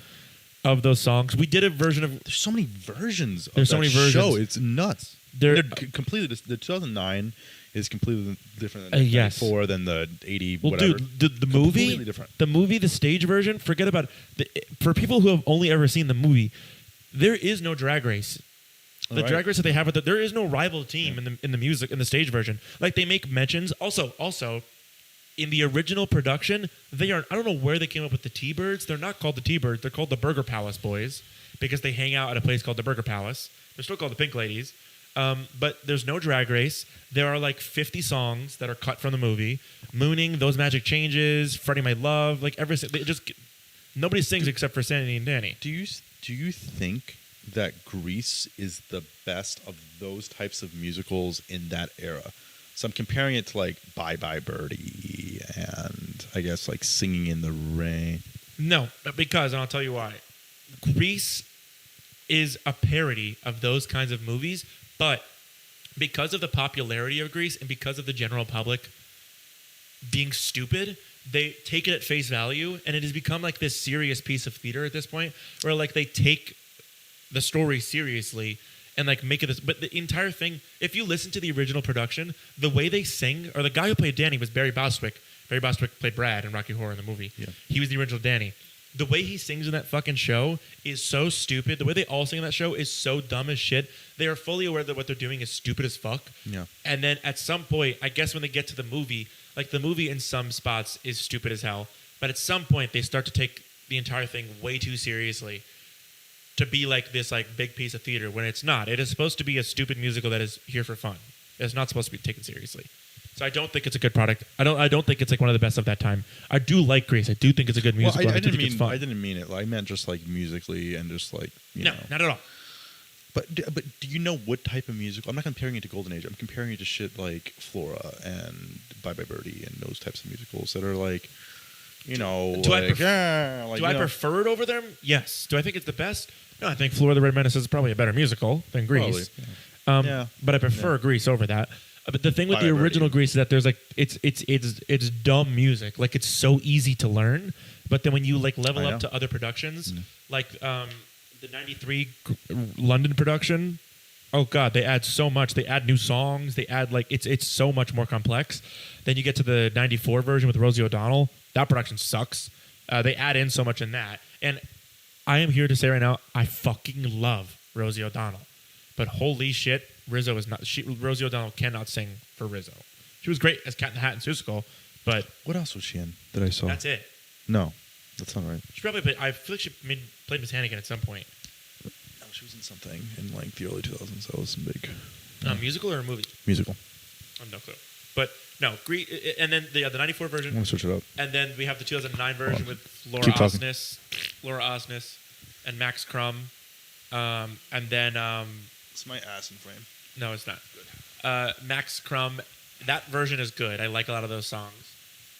of those songs. We did a version of. There's so many versions. There's so many versions. Show. It's nuts. They're completely. The 2009 is completely different than the 94, than the 80. Well, whatever. dude, the movie, completely different. The movie, the stage version. Forget about it. For people who have only ever seen the movie, there is no drag race. The drag race that they have with there is no rival team in the music in the stage version. Like they make mentions. Also, in the original production, they are. I don't know where they came up with the T-Birds. They're not called the T-Birds. They're called the Burger Palace Boys because they hang out at a place called the Burger Palace. They're still called the Pink Ladies. But there's no drag race. There are like 50 songs that are cut from the movie. Mooning, Those Magic Changes, Friday My Love, like nobody sings except for Sandy and Danny. Do you think that Grease is the best of those types of musicals in that era? So I'm comparing it to like Bye Bye Birdie and I guess like Singing in the Rain. No, because, and I'll tell you why. Grease is a parody of those kinds of movies, but because of the popularity of Grease and because of the general public being stupid, they take it at face value, and it has become like this serious piece of theater at this point where like they take the story seriously and like make it this. But the entire thing, if you listen to the original production, the way they sing, or the guy who played Danny was Barry Bostwick. Barry Bostwick played Brad in Rocky Horror in the movie. Yeah. He was the original Danny. The way he sings in that fucking show is so stupid. The way they all sing in that show is so dumb as shit. They are fully aware that what they're doing is stupid as fuck. Yeah. And then at some point, I guess when they get to the movie, like the movie in some spots is stupid as hell. But at some point, they start to take the entire thing way too seriously to be like this like big piece of theater when it's not. It is supposed to be a stupid musical that is here for fun. It's not supposed to be taken seriously. So I don't think it's a good product. I don't think it's like one of the best of that time. I do like Grease. I do think it's a good musical. I didn't mean it. I meant just like musically and just like you know. Not at all. But do you know what type of musical? I'm not comparing it to Golden Age. I'm comparing it to shit like Flora and Bye Bye Birdie and those types of musicals that are like, you know, do I prefer it over them? Yes. Do I think it's the best? No, I think Flora the Red Menace is probably a better musical than Grease. Yeah. But I prefer Grease over that. But the thing with the original Grease is that there's like it's dumb music. Like it's so easy to learn, but then when you like level up to other productions, like the '93 London production, oh god, they add so much. They add new songs. They add like it's so much more complex. Then you get to the '94 version with Rosie O'Donnell. That production sucks. They add in so much in that, and I am here to say right now, I fucking love Rosie O'Donnell, but holy shit. Rizzo is not. Rosie O'Donnell cannot sing for Rizzo. She was great as Cat in the Hat and Seussical, but what else was she in that I saw? That's it. No, that's not right. She probably played. I feel like she played Miss Hannigan at some point. No, she was in something in like the early 2000s. That was some big. Musical or a movie? Musical. I have no clue. But no, and then the '94 version. I'm gonna switch it up. And then we have the 2009 version with Laura Osnes, and Max Crumb, and then. It's my ass in frame. No, it's not good. Max Crumb, that version is good. I like a lot of those songs.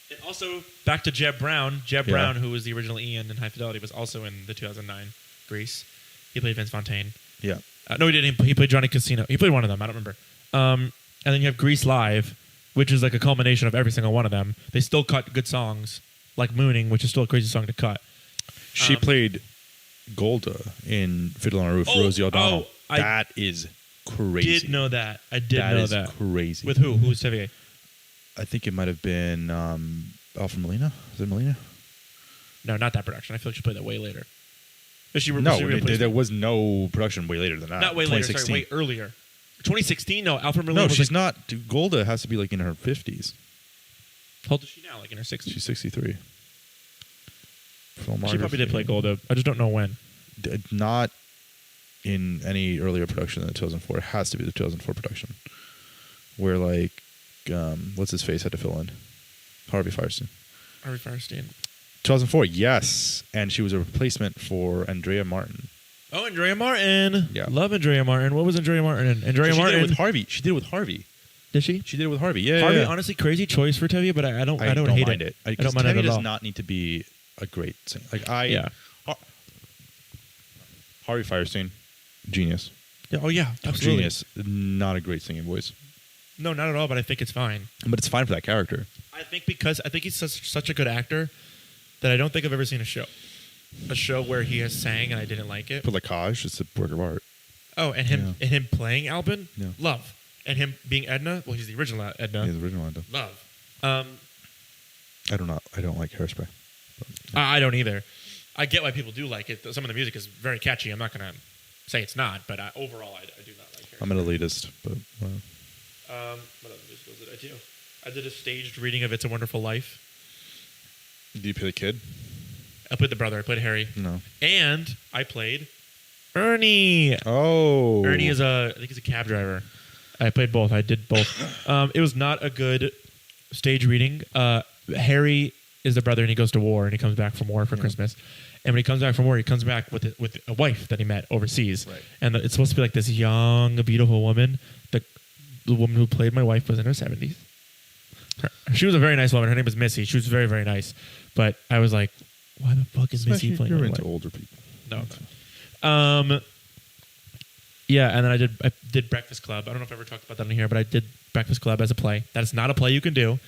And also, back to Jeb Brown. Brown, who was the original Ian in High Fidelity, was also in the 2009 Grease. He played Vince Fontaine. Yeah. No, he didn't. He played Johnny Casino. He played one of them. I don't remember. And then you have Grease Live, which is like a culmination of every single one of them. They still cut good songs, like Mooning, which is still a crazy song to cut. She played Golda in Fiddler on a Roof, Rosie O'Donnell. That is crazy. I did know that. I did know that. That is crazy. With who? Who was Tevier? I think it might have been Alfred Molina. Is it Molina? No, not that production. I feel like she played that way later. There was no production way later than that. Not way later, sorry, way earlier. 2016? No, Alfred Molina. No, she's not. Golda has to be like in her 50s. How old is she now? Like in her 60s? She's 63. She probably did play Golda. I just don't know when. Not in any earlier production than the 2004. It has to be the 2004 production. Where like, what's his face had to fill in? Harvey Firestein. 2004, yes. And she was a replacement for Andrea Martin. Oh, Andrea Martin. Yeah. Love Andrea Martin. What was Andrea Martin in? Andrea Martin. She did it with Harvey. She did it with Harvey. Did she? She did it with Harvey. Yeah. Harvey, yeah. Honestly, crazy choice for Tevye, but I don't hate mind it. I don't mind Tevye it at all. does not need to be a great singer. Harvey Fierstein, genius. Yeah, oh yeah, absolutely. Genius. Not a great singing voice. No, not at all. But I think it's fine. But it's fine for that character. I think he's such a good actor that I don't think I've ever seen a show where he has sang and I didn't like it. But Lacage, it's a work of art. Oh, and him playing Albin, yeah. Love, and him being Edna. Well, he's the original Edna. He's the original Edna. Love. I don't like Hairspray. But, I don't either. I get why people do like it. Some of the music is very catchy. I'm not going to say it's not, but overall, I do not like Hairspray. I'm an elitist, but. What other musicals did I do? I did a staged reading of It's a Wonderful Life. Do you play the kid? I played the brother. I played Harry. No. And I played Ernie. Oh. Ernie I think he's a cab driver. I played both. I did both. It was not a good stage reading. Harry is the brother, and he goes to war, and he comes back from war for Christmas. And when he comes back from war, he comes back with a wife that he met overseas. Right. And it's supposed to be like this young, beautiful woman. The woman who played my wife was in her 70s. She was a very nice woman. Her name was Missy. She was very, very nice. But I was like, why the fuck is Missy playing my wife? You're into older people. No. Yeah, and then I did Breakfast Club. I don't know if I ever talked about that in here, but I did Breakfast Club as a play. That is not a play you can do.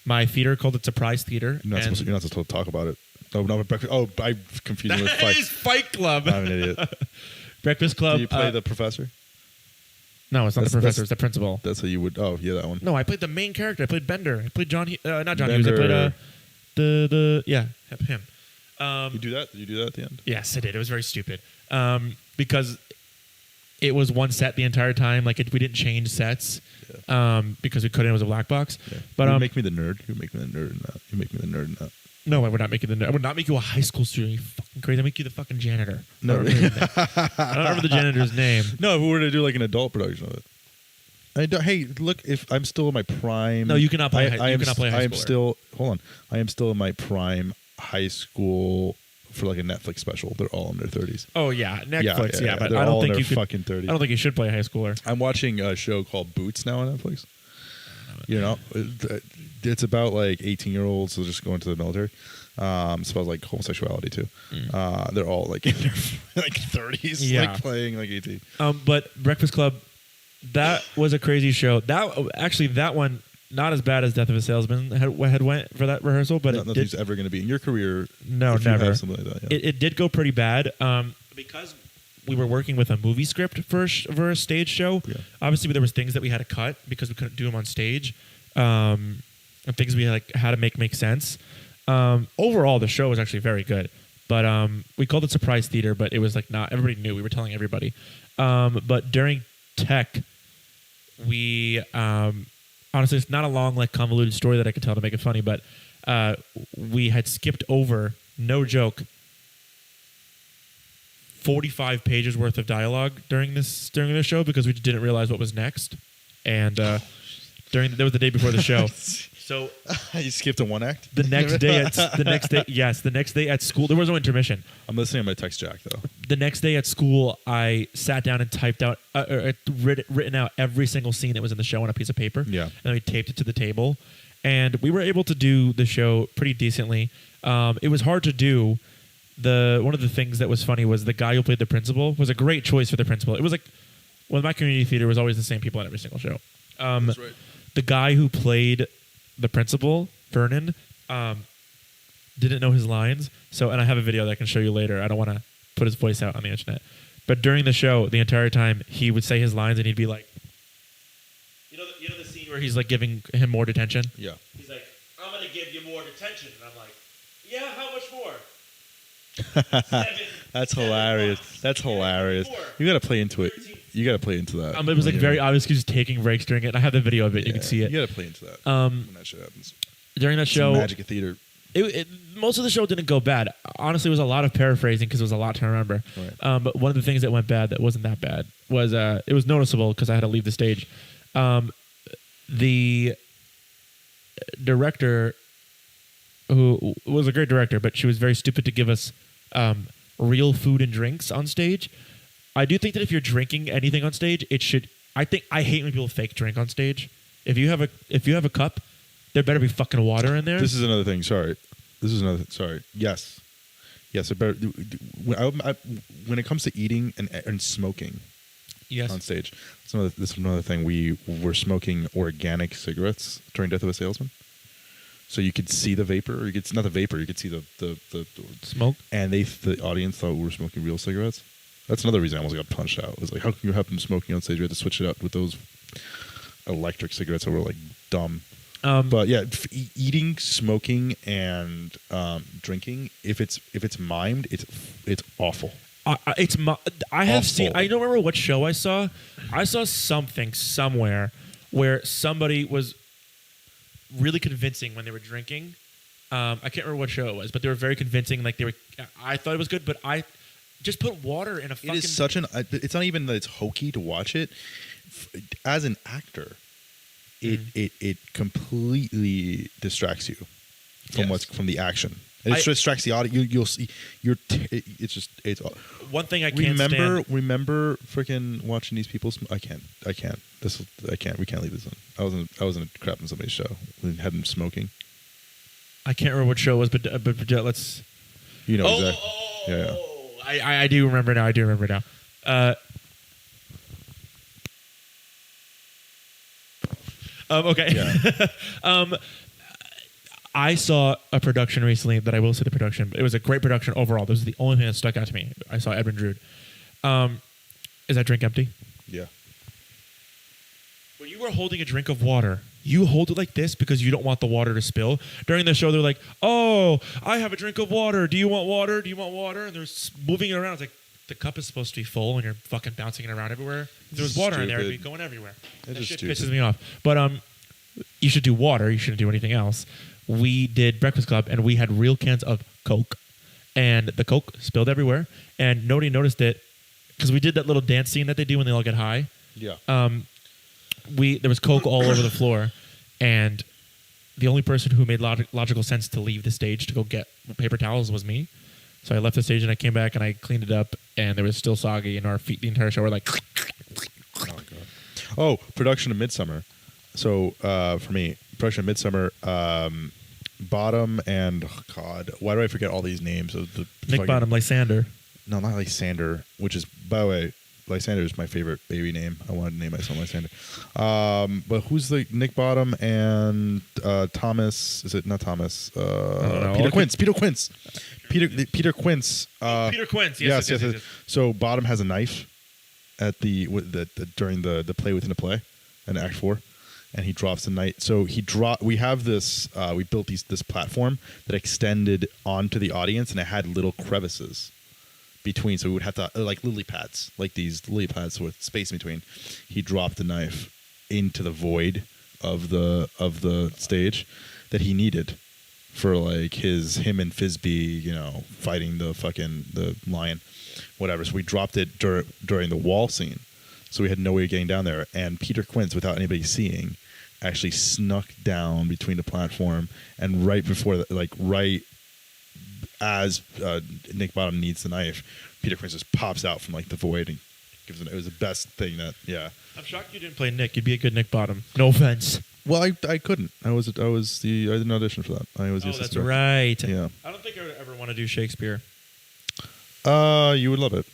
My theater called it Surprise Theater. You're not supposed to talk about it. Oh, no, Breakfast. Oh, I confused it with Fight. That is Fight Club. I'm an idiot. Breakfast Club. Do you play the professor? No, it's not the professor. It's the principal. That's how you would. Oh, yeah, that one. No, I played the main character. I played Bender. I played not John Hughes. I played him. You do that? Did you do that at the end? Yes, I did. It was very stupid because it was one set the entire time. Like we didn't change sets because we couldn't. It was a black box. Yeah. But you make me the nerd. You make me the nerd in that. You make me the nerd in that. No, I would not make you the nerd. I would not make you a high school student. You fucking crazy. I make you the fucking janitor. No, I don't remember the janitor's name. No, if we were to do like an adult production of it. Hey, look! If I'm still in my prime, no, you cannot play. You cannot play high school. I am still. Hold on. I am still in my prime high school for like a Netflix special. They're all in their 30s. Oh yeah, Netflix. Yeah, but they're I don't all think in you their could. Fucking 30s. I don't think you should play a high schooler. I'm watching a show called Boots now on Netflix. You know, it's about like 18-year-olds who just go into the military. It's about like homosexuality too. They're all like in their like 30s, like playing like 18. But Breakfast Club, that was a crazy show. That one not as bad as Death of a Salesman had went for that rehearsal, but nothing's ever going to be in your career. No, never. Something like that, yeah. It did go pretty bad because we were working with a movie script for a stage show. Yeah. Obviously, there was things that we had to cut because we couldn't do them on stage, and things we had to make sense. Overall, the show was actually very good, but we called it Surprise Theater, but it was like not everybody knew. We were telling everybody, but during tech, we honestly, it's not a long convoluted story that I could tell to make it funny, but we had skipped over, no joke, 45 pages worth of dialogue during this show because we just didn't realize what was next, and that was the day before the show. So you skipped a one act. The next day at school, there was no intermission. I'm listening on my text jack though. The next day at school, I sat down and typed out, written out every single scene that was in the show on a piece of paper. Yeah, and then we taped it to the table, and we were able to do the show pretty decently. It was hard to do. One of the things that was funny was the guy who played the principal was a great choice for the principal. It was like, my community theater was always the same people at every single show. That's right. The guy who played the principal, Vernon, didn't know his lines. And I have a video that I can show you later. I don't want to put his voice out on the internet. But during the show, the entire time, he would say his lines and he'd be like, you know the scene where he's like giving him more detention? Yeah. He's like, I'm going to give you more detention. And I'm like, yeah, how much more? That's hilarious. That's hilarious. You got to play into it. You got to play into that. It was like very obvious because he was taking breaks during it. And I have the video of it. Yeah, you can see it. You got to play into that when that shit happens. During that show, the magic of theater. Most of the show didn't go bad. Honestly, it was a lot of paraphrasing because it was a lot to remember. Right. But one of the things that went bad that wasn't that bad was it was noticeable because I had to leave the stage. The director, who was a great director, but she was very stupid to give us real food and drinks on stage. I do think that if you're drinking anything on stage, it should. I hate when people fake drink on stage. If you have a cup, there better be fucking water in there. This is another thing. Sorry, this is another. Sorry. Yes. Yes. When it comes to eating and smoking, yes, on stage, this is another thing. We were smoking organic cigarettes during Death of a Salesman, so you could see the vapor, or you could not the vapor, you could see the smoke, and the audience thought we were smoking real cigarettes. That's another reason I almost got punched out. It was like, how can you have them smoking on stage? We had to switch it out with those electric cigarettes that were like dumb. But yeah, eating, smoking, and drinking. If it's mimed, it's awful. I have seen. I don't remember what show I saw. I saw something somewhere where somebody was really convincing when they were drinking. I can't remember what show it was, but they were very convincing. Like they were. I thought it was good, but I just put water in a fucking. It is such an. It's not even that it's hokey to watch it. As an actor, it completely distracts you from the action. It just distracts the audience. You'll see. It's. One thing I can't stand. Remember, freaking watching these people. I can't. I can't. We can't leave this in. I was in a crap in somebody's show. We had them smoking. I can't remember what show it was, but let's. You know exactly. Yeah. I do remember now. Okay. Yeah. I saw a production recently that I will say the production. It was a great production overall. This is the only thing that stuck out to me. I saw Edwin Drood. Is that drink empty? Yeah. When you were holding a drink of water, you hold it like this because you don't want the water to spill. During the show, they're like, "Oh, I have a drink of water. Do you want water? Do you want water?" And they're moving it around. It's like the cup is supposed to be full, and you're fucking bouncing it around everywhere. If there was water in there, it'd be going everywhere. That shit pisses me off. But you should do water. You shouldn't do anything else. We did Breakfast Club, and we had real cans of Coke, and the Coke spilled everywhere, and nobody noticed it because we did that little dance scene that they do when they all get high. Yeah. There was Coke all over the floor, and the only person who made logical sense to leave the stage to go get paper towels was me. So I left the stage and I came back and I cleaned it up, and there was still soggy, and our feet the entire show were like. Oh God. Oh, production of Midsummer. So for me, production of Midsummer, Bottom and God, why do I forget all these names of the Nick Bottom, Lysander. No, not Lysander, which is, by the way, Lysander is my favorite baby name. I wanted to name my son Lysander. But who's the Nick Bottom and Thomas? Is it not Thomas? Peter Quince. Peter Quince. Peter Quince. Peter Quince. Yes. So Bottom has a knife at during the play within a play, in Act 4. And he drops the knife. So we have this. We built this platform that extended onto the audience, and it had little crevices between. So we would have to like lily pads, like these lily pads with space in between. He dropped the knife into the void of the stage that he needed for like him and Fizbee, fighting the lion, whatever. So we dropped it during the wall scene. So we had no way of getting down there. And Peter Quince, without anybody seeing, actually snuck down between the platform, and right as Nick Bottom needs the knife, Peter Quince just pops out from like the void and gives it. It was the best thing I'm shocked you didn't play Nick. You'd be a good Nick Bottom. No offense. Well, I couldn't. I didn't audition for that. I was the assistant director. Right. Yeah. I don't think I would ever want to do Shakespeare. You would love it.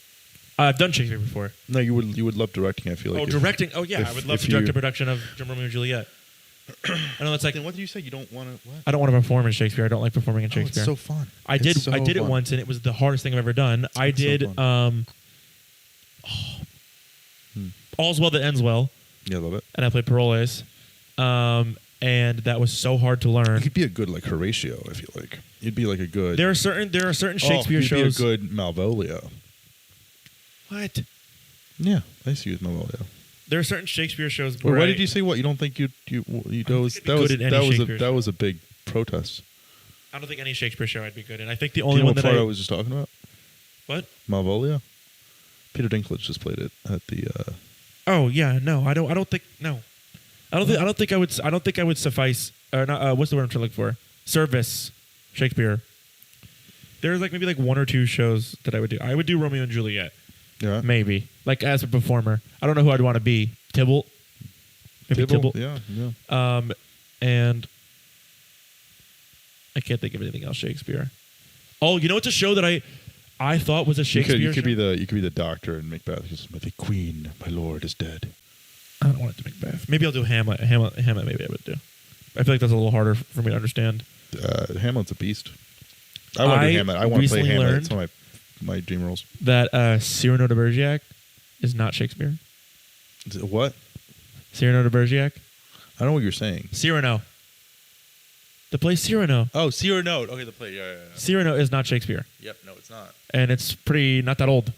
I've done Shakespeare before. No, you would love directing. I feel like. Directing. Oh yeah, I would love to direct a production of Romeo and Juliet. I know that's like. Then what did you say? You don't want to? What? I don't want to perform in Shakespeare. I don't like performing in Shakespeare. It's so fun. I did it once, and it was the hardest thing I've ever done. I did. All's Well That Ends Well. Yeah, I love it. And I played Paroles, and that was so hard to learn. You could be a good like Horatio. I feel like you'd be like a good. There are certain Shakespeare shows. You'd be a good Malvolio. What? Yeah, I used to use Malvolio. There are certain Shakespeare shows. Where why did you say what? You don't think that was a big protest. I don't think any Shakespeare show I'd be good in. I think the only one that I was just talking about. What? Malvolio. Peter Dinklage just played it at the. Oh yeah, no, I don't think no. I don't think I would suffice. Or not, what's the word I'm trying to look for? Service Shakespeare. There's like maybe like one or two shows that I would do. I would do Romeo and Juliet. Yeah. Maybe. Like as a performer. I don't know who I'd want to be. Tybalt? Maybe Tybalt. Yeah. And I can't think of anything else Shakespeare. Oh, you know what's a show that I thought was a Shakespeare you could show? You could be the doctor in Macbeth. Just, the queen, my lord, is dead. I don't want it to Macbeth. Maybe I'll do Hamlet. Hamlet maybe I would do. I feel like that's a little harder for me to understand. Hamlet's a beast. I want to do Hamlet. I want to play Hamlet. It's one of my dream roles. That Cyrano de Bergerac is not Shakespeare. What? Cyrano de Bergerac? I don't know what you're saying. Cyrano. The play Cyrano. Oh, Cyrano. Okay, the play. Yeah. Cyrano is not Shakespeare. Yep, no, it's not. And it's not that old.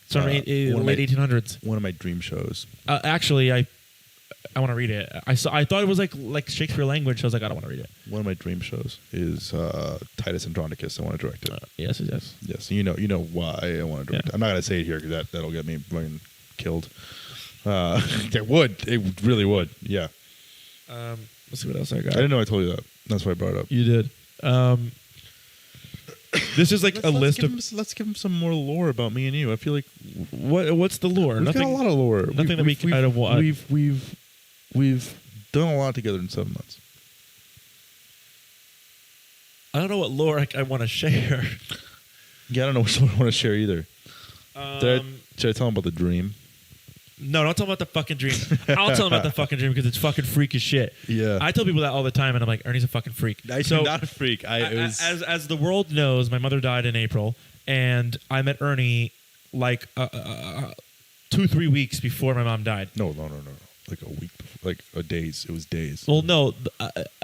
It's from late 1800s. One of my dream shows. Actually, I want to read it. I thought it was like Shakespeare language. So I was like, I don't want to read it. One of my dream shows is Titus Andronicus. I want to direct it. Yes. Yes, you know why I want to direct it. I'm not going to say it here because that'll get me fucking killed. It would. It really would. Yeah. Let's see what else I got. I didn't know I told you that. That's why I brought it up. You did. This is like let's give him some more lore about me and you. I feel like what's the lore? We've got a lot of lore. Nothing that we I don't want. We've done a lot together in 7 months. I don't know what lore I want to share. Yeah, I don't know what I want to share either. Should I tell him about the dream? No, don't tell him about the fucking dream. I'll tell him about the fucking dream because it's fucking freak as shit. Yeah. I tell people that all the time, and I'm like, Ernie's a fucking freak. I'm not a freak. As the world knows, my mother died in April, and I met Ernie like 2-3 weeks before my mom died. No. Like a week before, like a days. It was days. Well, no.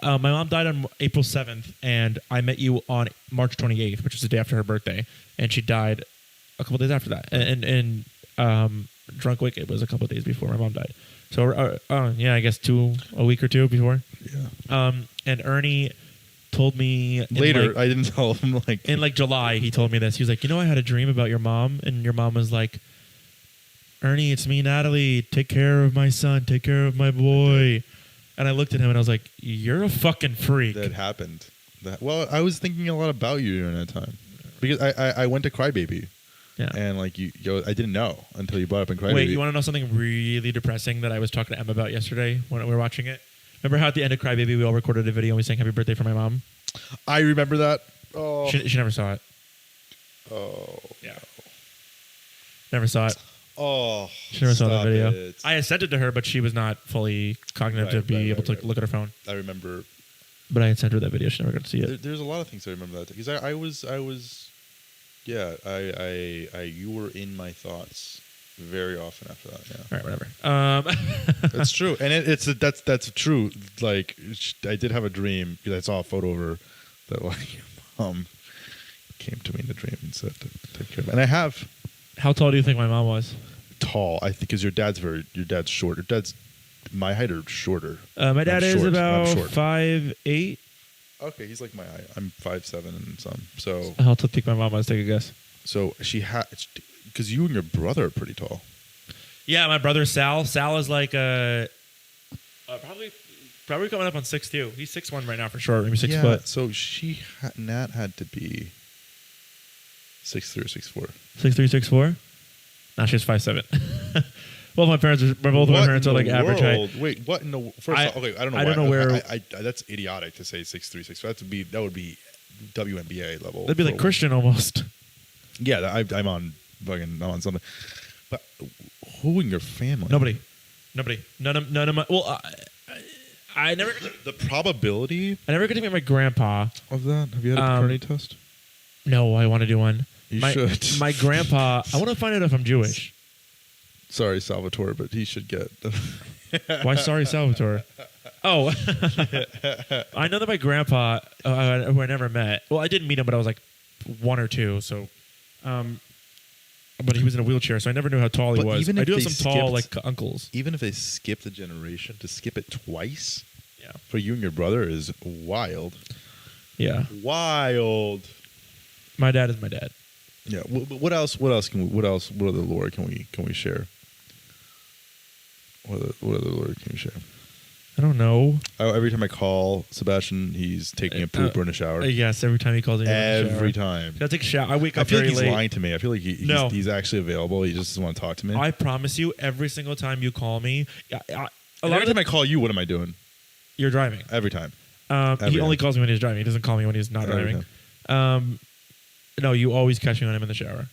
My mom died on April 7th, and I met you on March 28th, which was the day after her birthday, and she died a couple days after that. And Drunk Wicked was a couple of days before my mom died. So, I guess a week or two before. Yeah. And Ernie told me later. I didn't tell him in July. He told me this. He was like, I had a dream about your mom, and your mom was like, Ernie, it's me, Natalie. Take care of my son. Take care of my boy. And I looked at him and I was like, you're a fucking freak. That happened. Well, I was thinking a lot about you during that time because I went to Crybaby. Yeah. And I didn't know until you brought up in Crybaby. Wait, you want to know something really depressing that I was talking to Emma about yesterday when we were watching it? Remember how at the end of Crybaby we all recorded a video and we sang happy birthday for my mom? I remember that. Oh. She never saw it. Oh. Yeah. Never saw it. Oh. She never saw the video. It. I had sent it to her, but she was not fully cognitive to be able to look at her phone. I remember. But I had sent her that video. She never got to see it. There's a lot of things I remember that because I was. Yeah, you were in my thoughts very often after that. Yeah. All right, whatever. That's true, and that's true. Like, I did have a dream because I saw a photo of her that your mom came to me in the dream and said to take care of me. And I have. How tall do you think my mom was? Tall, I think, because your dad's short. Your dad's my height or shorter. My dad is about 5'8". Okay, he's like my height. I'm 5'7" and some. So how tall do you think my mom was? Take a guess. So she had, because you and your brother are pretty tall. Yeah, my brother Sal. Sal is like probably coming up on 6'2". He's 6'1" right now for sure. Maybe 6 foot. So Nat had to be 6'3" or 6'4". 6'3", 6'4". Now she's 5'7". Both my parents are like average height. Wait, what? No, first off, okay, I don't know. I don't know where. That's idiotic to say 6'3", 6'4". That would be WNBA level. That'd be like Christian almost. Yeah, I'm on something. But who in your family? Nobody. None of my. Well, I never. The probability. I never got to meet my grandpa. Of that, have you had a paternity test? No, I want to do one. You should. My grandpa. I want to find out if I'm Jewish. Sorry, Salvatore, but he should get. Why, sorry, Salvatore? Oh, I know that my grandpa, who I never met. Well, I didn't meet him, but I was like 1 or 2. So, but he was in a wheelchair, so I never knew how tall he was. I do have some tall like uncles. Even if they skipped a generation, to skip it twice, yeah, for you and your brother is wild. Yeah, wild. My dad is my dad. Yeah. What else? What other lore can we share? What other lore can we share? I don't know. Every time I call Sebastian, he's taking a poop or in a shower. Yes, every time he calls me. Every time. I take a shower. I wake up very late. I feel like he's late. lying to me. I feel like he's actually available. He just doesn't want to talk to me. I promise you, every single time you call me, every time I call you, what am I doing? You're driving. Every time. He only calls me when he's driving. He doesn't call me when he's not driving. No, you always catch me when I'm in the shower.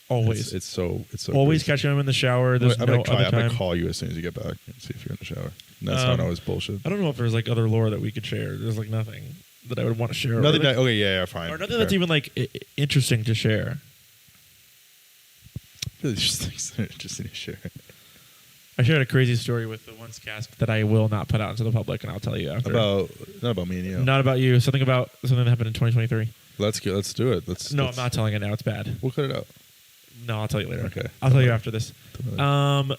Always. It's so always crazy. catch him in the shower. There's I'm no gonna other time. I'm gonna call you as soon as you get back and see if you're in the shower. And that's not always bullshit. I don't know if there's like other lore that we could share. There's like nothing that I would want to share. Nothing. Okay, yeah, fine. Or nothing that's even like interesting to share. Interesting to share. I shared a crazy story with the Once cast that I will not put out into the public, and I'll tell you after. Not about me and you. Not about you. Something that happened in 2023. Let's do it. I'm not telling it now. It's bad. We'll cut it out. No, I'll tell you later. Okay. I'll tell you after this. I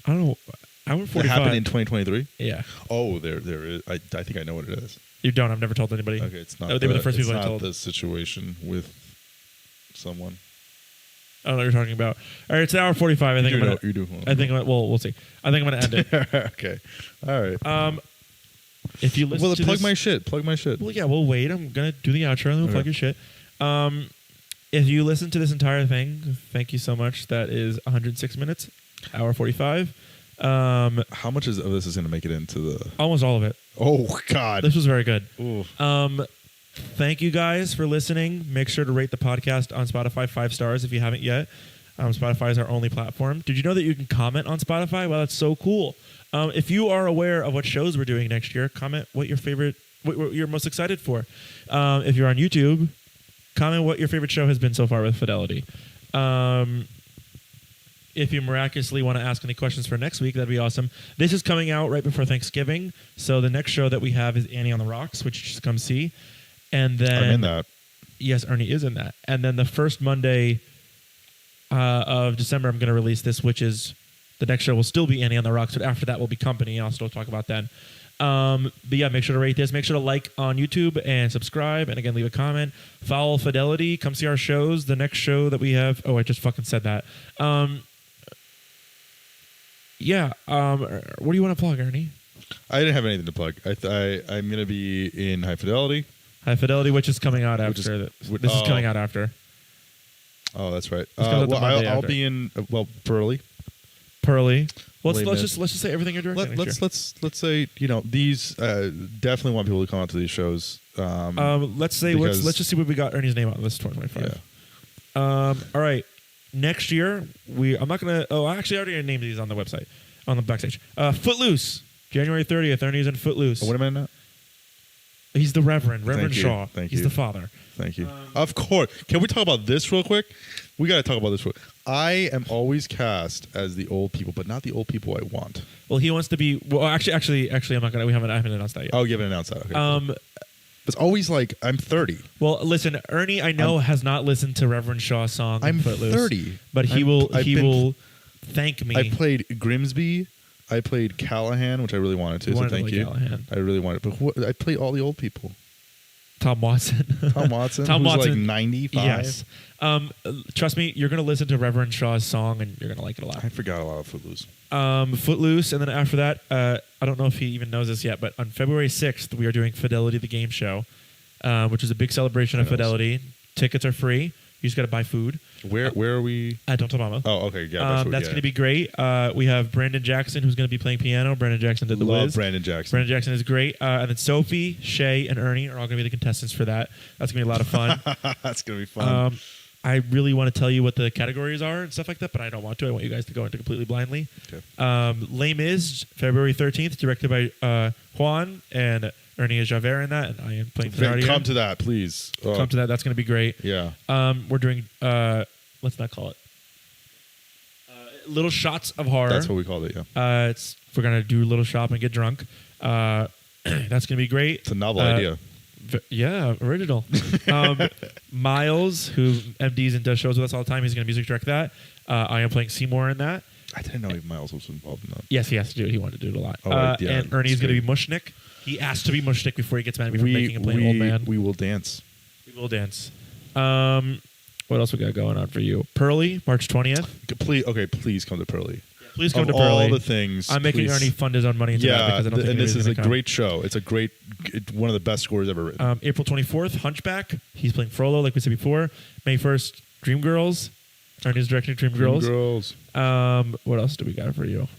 don't know. Hour 45. It happened in 2023? Yeah. Oh, there is. I think I know what it is. You don't. I've never told anybody. Okay, it's not. They were the first people I told. It's not the situation with someone. I don't know what you're talking about. All right, it's an hour 45. I think you do. we'll see. I think I'm going to end it. Okay. All right. If you listen to plug my shit. Well, yeah, we'll wait. I'm going to do the outro and then we'll plug your shit. If you listen to this entire thing, thank you so much. That is 106 minutes, hour 45. How much of this is going to make it into the... Almost all of it. Oh, God. This was very good. Ooh. Thank you guys for listening. Make sure to rate the podcast on Spotify 5 stars if you haven't yet. Spotify is our only platform. Did you know that you can comment on Spotify? Well, that's so cool. If you are aware of what shows we're doing next year, comment what you're most excited for. If you're on YouTube, comment what your favorite show has been so far with Fidelity. If you miraculously want to ask any questions for next week, that'd be awesome. This is coming out right before Thanksgiving, so the next show that we have is Annie on the Rocks, which you should come see. And then I'm in that. Yes, Ernie is in that. And then the first Monday of December, I'm going to release this, which is the next show will still be Annie on the Rocks, but after that will be Company. I'll still talk about that. But yeah, make sure to rate this. Make sure to like on YouTube and subscribe. And again, leave a comment. Follow Fidelity. Come see our shows. The next show that we have. Oh, I just fucking said that. Yeah. What do you want to plug, Ernie? I didn't have anything to plug. I'm going to be in High Fidelity. High Fidelity, which is coming out after. This is coming out after. Oh, that's right. I'll be in Pearly. Well, let's just say everything you're doing. Let's say these definitely want people to come out to these shows. Let's just see what we got Ernie's name on this 2025. Yeah. All right. Next year I'm not gonna. Oh, I actually already named these on the website on the backstage. Footloose, January 30th. Ernie's in Footloose. What am I now? He's the Reverend Shaw. He's the father. Thank you. Of course. Can we talk about this real quick? We got to talk about this real quick. I am always cast as the old people, but not the old people I want. Well, he wants to be. Well, actually, I'm not gonna. I haven't announced that yet. Oh, you haven't announced that. Okay. It's always like I'm 30. Well, listen, Ernie, I know has not listened to Reverend Shaw's song. I'm Footloose, 30, but he will thank me. I played Grimsby. I played Callahan, which I really wanted to. So thank you. Callahan. I really wanted, but I played all the old people. Tom Watson. Who's like 95. Yes. Trust me, you're going to listen to Reverend Shaw's song and you're going to like it a lot. I forgot a lot of Footloose. Footloose, and then after that, I don't know if he even knows this yet, but on February 6th, we are doing Fidelity the Game Show, which is a big celebration of Fidelity. Tickets are free. You just got to buy food. Where are we? At Don't Tell Mama. Oh, okay. Yeah, that's going to be great. We have Brandon Jackson, who's going to be playing piano. Brandon Jackson did The Wiz. Brandon Jackson. Brandon Jackson is great. And then Sophie, Shay, and Ernie are all going to be the contestants for that. That's going to be a lot of fun. That's going to be fun. I really want to tell you what the categories are and stuff like that, but I don't want to. I want you guys to go into completely blindly. Okay. Les Mis, February 13th, directed by Juan, and Ernie is Javert in that, and I am playing Thenardier. Come to that, please. Come to that. That's going to be great. Yeah. We're doing, let's not call it, Little Shots of Horror. That's what we called it, yeah. We're going to do Little Shop and get drunk. That's going to be great. It's a novel idea. Yeah, original. Miles, who MDs and does shows with us all the time, he's going to music direct that. I am playing Seymour in that. I didn't know Miles was involved in that. Yes, he has to do it. He wanted to do it a lot. Yeah, and Ernie's going to be Mushnik. He asked to be Mushnik before he gets mad at me for making him play an old man. We will dance. We will dance. What else we got going on for you? Pearly, March 20th. Please come to Pearly. Please come to Pearly. Pearly. All the things. I'm making Ernie fund his own money into that because I don't think this is a great show. It's one of the best scores ever written. April 24th, Hunchback. He's playing Frollo, like we said before. May 1st, Dreamgirls. Ernie's directing Dreamgirls. What else do we got for you?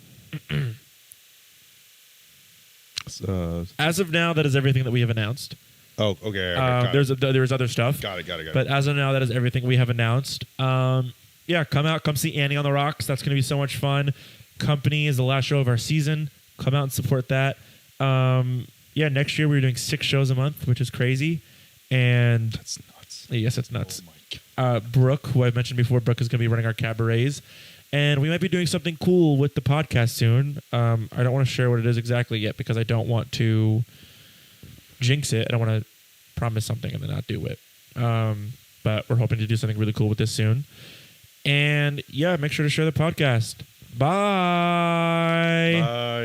As of now, that is everything that we have announced. Oh, okay. There's other stuff. Got it. But as of now, that is everything we have announced. Yeah, come out, come see Annie on the Rocks. That's going to be so much fun. Company is the last show of our season. Come out and support that. Yeah, next year we're doing 6 shows a month, which is crazy. And that's nuts. Yes, it's nuts. Oh my God. Brooke, who I've mentioned before, Brooke is going to be running our cabarets. And we might be doing something cool with the podcast soon. I don't want to share what it is exactly yet because I don't want to jinx it. I don't want to promise something and then not do it. But we're hoping to do something really cool with this soon. And yeah, make sure to share the podcast. Bye. Bye.